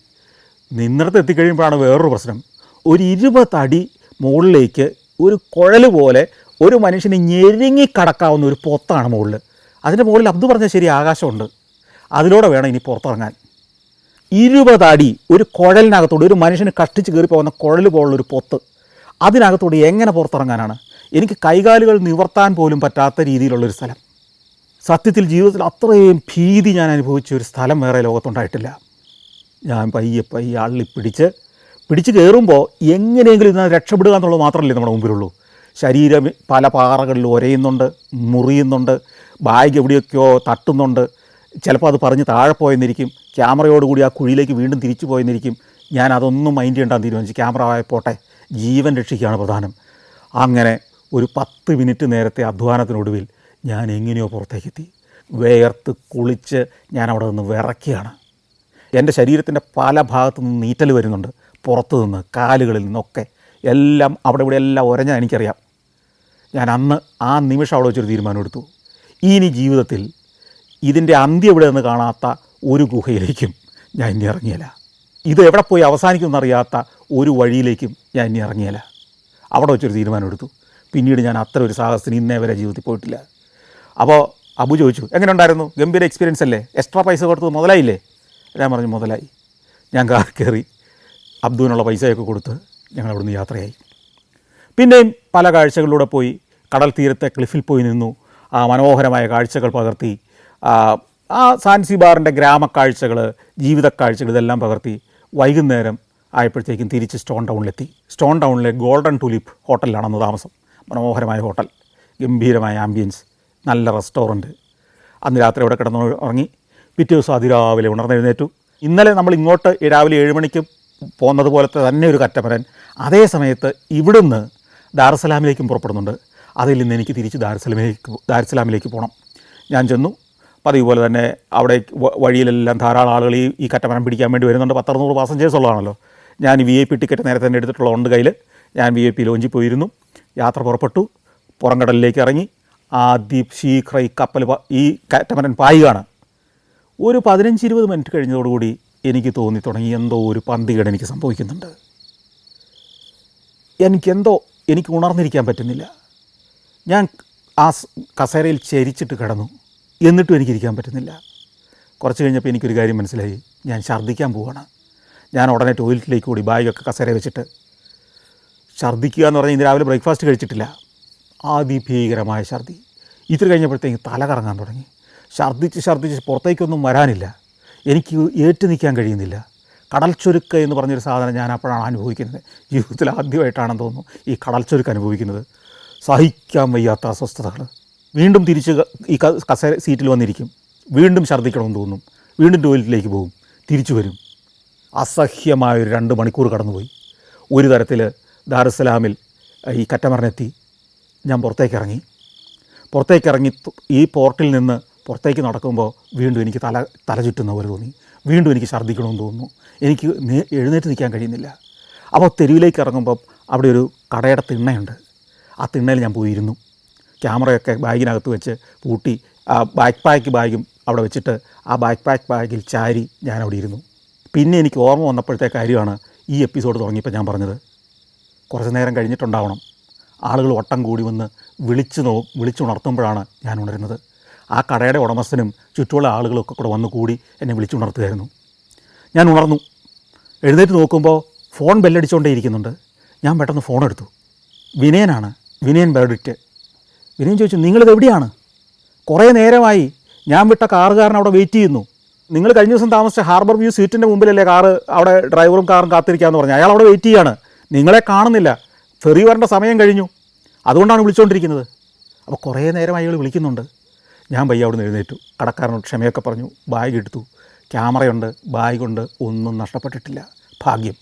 എത്തിക്കഴിയുമ്പോഴാണ് വേറൊരു പ്രശ്നം. ഒരു 20 അടി മുകളിലേക്ക് ഒരു കുഴൽ പോലെ ഒരു മനുഷ്യന് ഞെരുങ്ങി കടക്കാവുന്ന ഒരു പൊത്താണ് മുകളിൽ. അതിൻ്റെ മുകളിൽ അബ്ദു പറഞ്ഞാൽ ശരി, ആകാശമുണ്ട്, അതിലൂടെ വേണം ഇനി പുറത്തിറങ്ങാൻ. 20 അടി ഒരു കുഴലിനകത്തോട്, ഒരു മനുഷ്യന് കഷ്ടിച്ച് കയറി പോകുന്ന കുഴൽ പോലുള്ളൊരു പൊത്ത്, അതിനകത്തോട് എങ്ങനെ പുറത്തിറങ്ങാനാണ്? എനിക്ക് കൈകാലുകൾ നിവർത്താൻ പോലും പറ്റാത്ത രീതിയിലുള്ളൊരു സ്ഥലം. സത്യത്തിൽ ജീവിതത്തിൽ അത്രയും ഭീതി ഞാൻ അനുഭവിച്ച ഒരു സ്ഥലം വേറെ ലോകത്തുണ്ടായിട്ടില്ല. ഞാൻ പയ്യെ പിടിച്ച് കയറുമ്പോൾ എങ്ങനെയെങ്കിലും ഇതിനെ രക്ഷപ്പെടുക എന്നുള്ളത് മാത്രമല്ലേ നമ്മുടെ മുമ്പിലുള്ളൂ. ശരീരം പല പാറകളിൽ ഉരയുന്നുണ്ട്, മുറിയുന്നുണ്ട്, ബാഗ് എവിടെയൊക്കെയോ തട്ടുന്നുണ്ട്. ചിലപ്പോൾ അത് പറഞ്ഞ് താഴെ പോയെന്നിരിക്കും, ക്യാമറയോടുകൂടി ആ കുഴിയിലേക്ക് വീണ്ടും തിരിച്ചു പോയെന്നിരിക്കും. ഞാൻ അതൊന്നും മൈൻഡ് ചെയ്യേണ്ടെന്ന് തീരുമാനിച്ചു. ക്യാമറ ആയപ്പോട്ടെ, ജീവൻ രക്ഷിക്കുകയാണ് പ്രധാനം. അങ്ങനെ ഒരു 10 മിനിറ്റ് നേരത്തെ അധ്വാനത്തിനൊടുവിൽ ഞാൻ എങ്ങനെയോ പുറത്തേക്കെത്തി. വേർത്ത് കുളിച്ച് ഞാൻ അവിടെ നിന്ന് വിറയ്ക്കുകയാണ്. എൻ്റെ ശരീരത്തിൻ്റെ പല ഭാഗത്തു നിന്ന് നീറ്റൽ വരുന്നുണ്ട്, പുറത്തു നിന്ന്, കാലുകളിൽ നിന്നൊക്കെ എല്ലാം. ഇവിടെ എല്ലാം ഉരഞ്ഞാൽ എനിക്കറിയാം. ഞാൻ അന്ന് ആ നിമിഷം അവിടെ വെച്ചൊരു തീരുമാനമെടുത്തു, ഇനി ജീവിതത്തിൽ ഇതിൻ്റെ അന്ത്യം എവിടെ നിന്ന് കാണാത്ത ഒരു ഗുഹയിലേക്കും ഞാൻ ഇനി ഇറങ്ങിയില്ല. ഇത് എവിടെ പോയി അവസാനിക്കുമെന്നറിയാത്ത ഒരു വഴിയിലേക്കും ഞാൻ ഇനി ഇറങ്ങിയില്ല. അവിടെ വെച്ചൊരു തീരുമാനമെടുത്തു. പിന്നീട് ഞാൻ അത്ര ഒരു സാഹസത്തിന് ഇന്നേ വരെ ജീവിതത്തിൽ പോയിട്ടില്ല. അപ്പോൾ അബു ചോദിച്ചു, എങ്ങനെ ഉണ്ടായിരുന്നു, ഗംഭീര എക്സ്പീരിയൻസ് അല്ലേ, എക്സ്ട്രാ പൈസ കൊടുത്തത് മുതലായില്ലേ? ഞാൻ പറഞ്ഞു മുതലായി. ഞാൻ കാർ കയറി അബ്ദുവിനുള്ള പൈസയൊക്കെ കൊടുത്ത് ഞങ്ങൾ അവിടുന്ന് യാത്രയായി. പിന്നെയും പല കാഴ്ചകളിലൂടെ പോയി, കടൽ തീരത്തെ ക്ലിഫിൽ പോയി നിന്നു, ആ മനോഹരമായ കാഴ്ചകൾ പകർത്തി. ആ സാൻസിബാറിൻ്റെ ഗ്രാമക്കാഴ്ചകൾ, ജീവിതക്കാഴ്ചകൾ ഇതെല്ലാം പകർത്തി. വൈകുന്നേരം ആയപ്പോഴത്തേക്കും തിരിച്ച് സ്റ്റോൺ ടൗണിലെത്തി. സ്റ്റോൺ ടൗണിലെ ഗോൾഡൻ ടുലിപ്പ് ഹോട്ടലിലാണ് അന്ന് താമസം. മനോഹരമായ ഹോട്ടൽ, ഗംഭീരമായ ആംബിയൻസ്, നല്ല റെസ്റ്റോറൻറ്റ്. അന്ന് രാത്രി അവിടെ കിടന്ന് ഉറങ്ങി. പിറ്റേ ദിവസം അതിരാവിലെ ഉണർന്നെഴുന്നേറ്റു. ഇന്നലെ നമ്മൾ ഇങ്ങോട്ട് രാവിലെ 7 മണിക്ക് പോകുന്നത് പോലത്തെ തന്നെ ഒരു കറ്റമരൻ അതേ സമയത്ത് ഇവിടുന്ന് ദാറുസലാമിലേക്കും പുറപ്പെടുന്നുണ്ട്. അതിൽ നിന്ന് എനിക്ക് തിരിച്ച് ദാറുസലാമിലേക്ക് പോകണം. ഞാൻ ചെന്നു. പതിവ് പോലെ തന്നെ അവിടെ വഴിയിലെല്ലാം ധാരാളം ആളുകൾ ഈ കറ്റമരം പിടിക്കാൻ വേണ്ടി വരുന്നുണ്ട്. 100-100 പാസഞ്ചേഴ്സ് ഉള്ളതാണല്ലോ. ഞാൻ VIP ടിക്കറ്റ് നേരത്തെ തന്നെ എടുത്തിട്ടുള്ളതുകൊണ്ട് കയ്യിൽ ഞാൻ VIP ലോഞ്ചിൽ പോയിരുന്നു. യാത്ര പുറപ്പെട്ടു. പുറംകടലിലേക്ക് ഇറങ്ങി. ശീഘ്ര ഈ കപ്പൽ ഈ കാറ്റമരൻ പായുകയാണ്. ഒരു 15-20 മിനിറ്റ് കഴിഞ്ഞതോടുകൂടി എനിക്ക് തോന്നി തുടങ്ങി എന്തോ ഒരു പന്തികേട് എനിക്ക് സംഭവിക്കുന്നുണ്ട്. എനിക്ക് ഉണർന്നിരിക്കാൻ പറ്റുന്നില്ല. ഞാൻ ആ കസേരയിൽ ചരിച്ചിട്ട് കിടന്നു. എന്നിട്ടും എനിക്കിരിക്കാൻ പറ്റുന്നില്ല. കുറച്ച് കഴിഞ്ഞപ്പോൾ എനിക്കൊരു കാര്യം മനസ്സിലായി. ഞാൻ ഛർദ്ദിക്കാൻ പോവുകയാണ്. ഞാൻ ഉടനെ ടോയ്ലറ്റിലേക്ക് കൂടി ബാഗൊക്കെ കസേര വെച്ചിട്ട് ഛർദ്ദിക്കുക എന്ന് പറഞ്ഞാൽ ഇന്ന് രാവിലെ ബ്രേക്ക്ഫാസ്റ്റ് കഴിച്ചിട്ടില്ല. അതിഭീകരമായ ഛർദ്ദി. ഇത്തിരി കഴിഞ്ഞപ്പോഴത്തേക്ക് തല കറങ്ങാൻ തുടങ്ങി. ഛർദ്ദിച്ച് പുറത്തേക്കൊന്നും വരാനില്ല. എനിക്ക് ഏറ്റു നിൽക്കാൻ കഴിയുന്നില്ല. കടൽച്ചൊരുക്ക് എന്ന് പറഞ്ഞൊരു സാധനം ഞാൻ അപ്പോഴാണ് അനുഭവിക്കുന്നത്. ജീവിതത്തിൽ ആദ്യമായിട്ടാണെന്ന് തോന്നുന്നു ഈ കടൽച്ചൊരുക്ക് അനുഭവിക്കുന്നത്. സഹിക്കാൻ വയ്യാത്ത അസ്വസ്ഥതകൾ. വീണ്ടും തിരിച്ച് ഈ കസേര സീറ്റിൽ വന്നിരിക്കും. വീണ്ടും ഛർദ്ദിക്കണമെന്ന് തോന്നും. വീണ്ടും ടോയ്ലറ്റിലേക്ക് പോകും. തിരിച്ചു വരും. അസഹ്യമായൊരു 2 മണിക്കൂർ കടന്നുപോയി. ഒരു തരത്തിൽ ദാറുസലാമിൽ ഈ കറ്റമരനെത്തി. ഞാൻ പുറത്തേക്കിറങ്ങി ഈ പോർട്ടിൽ നിന്ന് പുറത്തേക്ക് നടക്കുമ്പോൾ വീണ്ടും എനിക്ക് തല ചുറ്റുന്ന പോലെ തോന്നി. വീണ്ടും എനിക്ക് ഛർദ്ദിക്കണമെന്ന് തോന്നുന്നു. എനിക്ക് എഴുന്നേറ്റ് നിൽക്കാൻ കഴിയുന്നില്ല. അപ്പോൾ തെരുവിലേക്ക് ഇറങ്ങുമ്പോൾ അവിടെ ഒരു കടയുടെ തിണ്ണയുണ്ട്. ആ തിണ്ണയിൽ ഞാൻ പോയിരുന്നു. ക്യാമറയൊക്കെ ബാഗിനകത്ത് വെച്ച് പൂട്ടി ആ ബാഗും അവിടെ വെച്ചിട്ട് ആ ബാഗിൽ ചാരി ഞാൻ അവിടെ ഇരുന്നു. പിന്നെ എനിക്ക് ഓർമ്മ വന്നപ്പോഴത്തെ കാര്യമാണ് ഈ എപ്പിസോഡ് തുടങ്ങിയപ്പോൾ ഞാൻ പറഞ്ഞത്. കുറച്ച് നേരം കഴിഞ്ഞിട്ടുണ്ടാവണം. ആളുകൾ വട്ടം കൂടി വന്ന് വിളിച്ചുണർത്തുമ്പോഴാണ് ഞാൻ ഉണരുന്നത്. ആ കടയുടെ ഉടമസ്ഥനും ചുറ്റുമുള്ള ആളുകളൊക്കെ കൂടെ വന്ന് കൂടി എന്നെ വിളിച്ചുണർത്തുമായിരുന്നു. ഞാൻ ഉണർന്നു. എഴുന്നേറ്റ് നോക്കുമ്പോൾ ഫോൺ ബെല്ലടിച്ചുകൊണ്ടേ ഇരിക്കുന്നുണ്ട്. ഞാൻ പെട്ടെന്ന് ഫോൺ എടുത്തു. വിനയൻ ബെർഡിറ്റ്. വിനയൻ ചോദിച്ചു, നിങ്ങളിത് എവിടെയാണ്? കുറേ നേരമായി ഞാൻ വിട്ട കാറുകാരൻ അവിടെ വെയിറ്റ് ചെയ്യുന്നു. നിങ്ങൾ കഴിഞ്ഞ ദിവസം താമസിച്ച ഹാർബർ വ്യൂ സ്വീറ്റിൻ്റെ മുമ്പിലല്ലേ കാറ്, അവിടെ ഡ്രൈവറും കാറും കാത്തിരിക്കാമെന്ന് പറഞ്ഞു. അയാൾ അവിടെ വെയിറ്റ് ചെയ്യാണ്. നിങ്ങളെ കാണുന്നില്ല. ഫെറി വരേണ്ട സമയം കഴിഞ്ഞു. അതുകൊണ്ടാണ് വിളിച്ചുകൊണ്ടിരിക്കുന്നത്. അപ്പോൾ കുറേ നേരമായി അയാൾ വിളിക്കുന്നുണ്ട്. ഞാൻ പയ്യെ അവിടെ നിന്ന് എഴുന്നേറ്റു. കടക്കാരനോട് ക്ഷമയൊക്കെ പറഞ്ഞു. ബാഗ് എടുത്തു. ക്യാമറയുണ്ട്, ബാഗുണ്ട്, ഒന്നും നഷ്ടപ്പെട്ടിട്ടില്ല. ഭാഗ്യം.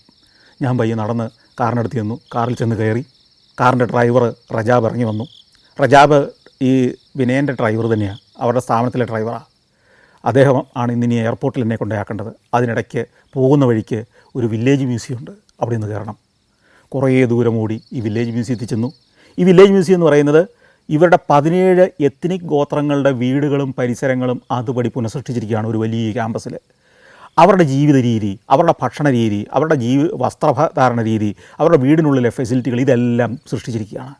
ഞാൻ പയ്യെ നടന്ന് കാറിനടുത്ത് ചെന്നു. കാറിൽ ചെന്ന് കയറി. കാറിൻ്റെ ഡ്രൈവർ റജാബ് ഇറങ്ങി വന്നു. റജാബ് ഈ വിനയൻ്റെ ഡ്രൈവർ തന്നെയാണ്. അവരുടെ സ്ഥാപനത്തിലെ ഡ്രൈവറാണ്. അദ്ദേഹം ആണ് ഇന്നിനി എയർപോർട്ടിൽ എന്നെ കൊണ്ടുപോയാക്കേണ്ടത്. അതിനിടയ്ക്ക് പോകുന്ന വഴിക്ക് ഒരു വില്ലേജ് മ്യൂസിയം ഉണ്ട്. അവിടെ നിന്ന് കയറണം. കുറേ ദൂരം ഓടി ഈ വില്ലേജ് മ്യൂസിയത്തിൽ ചെന്നു. ഈ വില്ലേജ് മ്യൂസിയം എന്ന് പറയുന്നത് ഇവരുടെ 17 എത്നിക് ഗോത്രങ്ങളുടെ വീടുകളും പരിസരങ്ങളും അതുപടി പുനഃസൃഷ്ടിച്ചിരിക്കുകയാണ് ഒരു വലിയ ക്യാമ്പസിൽ. അവരുടെ ജീവിത രീതി, അവരുടെ ഭക്ഷണ രീതി, അവരുടെ വസ്ത്രധാരണ രീതി, അവരുടെ വീടിനുള്ളിലെ ഫെസിലിറ്റികൾ ഇതെല്ലാം സൃഷ്ടിച്ചിരിക്കുകയാണ്.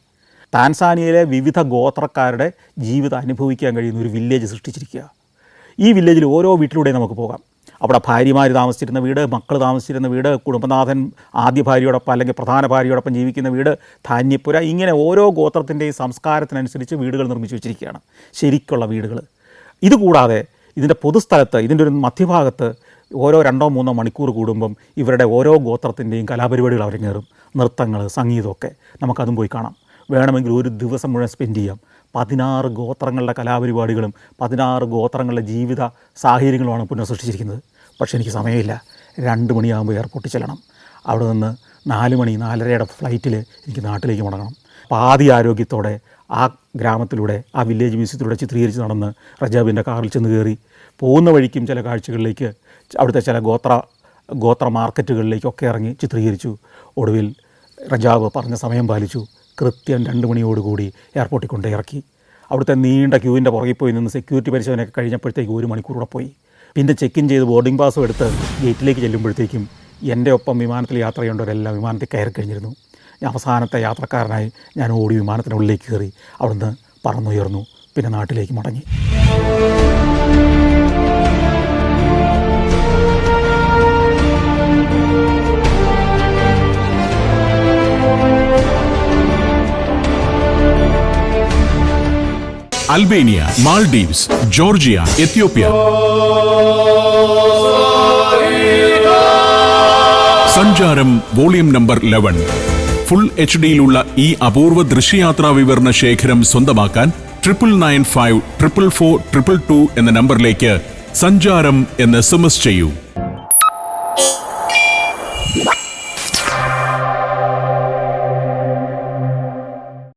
താൻസാനിയയിലെ വിവിധ ഗോത്രക്കാരുടെ ജീവിതം അനുഭവിക്കാൻ കഴിയുന്ന ഒരു വില്ലേജ് സൃഷ്ടിച്ചിരിക്കുക. ഈ വില്ലേജിൽ ഓരോ വീട്ടിലൂടെ നമുക്ക് പോകാം. അവിടെ ഭാര്യമാർ താമസിച്ചിരുന്ന വീട്, മക്കൾ താമസിച്ചിരുന്ന വീട്, കുടുംബനാഥൻ ആദ്യ ഭാര്യയോടൊപ്പം അല്ലെങ്കിൽ പ്രധാന ഭാര്യയോടൊപ്പം ജീവിക്കുന്ന വീട്, ധാന്യപ്പുര, ഇങ്ങനെ ഓരോ ഗോത്രത്തിൻ്റെയും സംസ്കാരത്തിനനുസരിച്ച് വീടുകൾ നിർമ്മിച്ചു വെച്ചിരിക്കുകയാണ്, ശരിക്കുള്ള വീടുകൾ. ഇതുകൂടാതെ ഇതിൻ്റെ പൊതുസ്ഥലത്ത്, ഇതിൻ്റെ ഒരു മധ്യഭാഗത്ത് ഓരോ 2-3 മണിക്കൂർ കൂടുമ്പം ഇവരുടെ ഓരോ ഗോത്രത്തിൻ്റെയും കലാപരിപാടികൾ അരങ്ങേറും. നൃത്തങ്ങൾ, സംഗീതമൊക്കെ. നമുക്കതും പോയി കാണാം. വേണമെങ്കിൽ ഒരു ദിവസം മുഴുവൻ സ്പെൻഡ് ചെയ്യാം. 16 ഗോത്രങ്ങളുടെ കലാപരിപാടികളും 16 ഗോത്രങ്ങളുടെ ജീവിത സാഹചര്യങ്ങളുമാണ് പുനഃസൃഷ്ടിച്ചിരിക്കുന്നത്. പക്ഷേ എനിക്ക് സമയമില്ല. 2 മണിയാകുമ്പോൾ എയർപോർട്ടിൽ ചെല്ലണം. അവിടെ നിന്ന് 4 മണി 4:30 ഫ്ലൈറ്റിൽ എനിക്ക് നാട്ടിലേക്ക് മടങ്ങണം. പാതി ആരോഗ്യത്തോടെ ആ ഗ്രാമത്തിലൂടെ, ആ വില്ലേജ് മ്യൂസിയത്തിലൂടെ ചിത്രീകരിച്ച് നടന്ന് റജാബിൻ്റെ കാറിൽ ചെന്ന് കയറി. പോകുന്ന വഴിക്കും ചില കാഴ്ചകളിലേക്ക്, അവിടുത്തെ ചില ഗോത്ര മാർക്കറ്റുകളിലേക്കൊക്കെ ഇറങ്ങി ചിത്രീകരിച്ചു. ഒടുവിൽ റജാബ് പറഞ്ഞ സമയം പാലിച്ചു. കൃത്യം 2 മണിയോടുകൂടി എയർപോർട്ടിൽ കൊണ്ട് ഇറക്കി. അവിടുത്തെ നീണ്ട ക്യൂവിൻ്റെ പുറകിൽ പോയി നിന്ന് സെക്യൂരിറ്റി പരിശോധനയൊക്കെ കഴിഞ്ഞപ്പോഴത്തേക്ക് 1 മണിക്കൂർ കൂടെ പോയി. പിന്നെ ചെക്ക് ഇൻ ചെയ്ത് ബോർഡിംഗ് പാസും എടുത്ത് ഗേറ്റിലേക്ക് ചെല്ലുമ്പോഴത്തേക്കും എൻ്റെ ഒപ്പം വിമാനത്തിൽ യാത്ര ചെയ്യേണ്ടവരെല്ലാം വിമാനത്തിൽ കയറി കഴിഞ്ഞിരുന്നു. അവസാനത്തെ യാത്രക്കാരനായി ഞാൻ ഓടി വിമാനത്തിനുള്ളിലേക്ക് കയറി. അവിടുന്ന് പറന്നുയർന്നു. പിന്നെ നാട്ടിലേക്ക് മടങ്ങി. Albania, Maldives, Georgia, Ethiopia. സഞ്ചാരം വോളിയം നമ്പർ 11. ഫുൾ HD-യിലുള്ള ഈ അപൂർവ ദൃശ്യയാത്രാ വിവരണ ശേഖരം സ്വന്തമാക്കാൻ 9995 444 222 എന്ന നമ്പറിലേക്ക് സഞ്ചാരം എന്ന് SMS ചെയ്യൂ.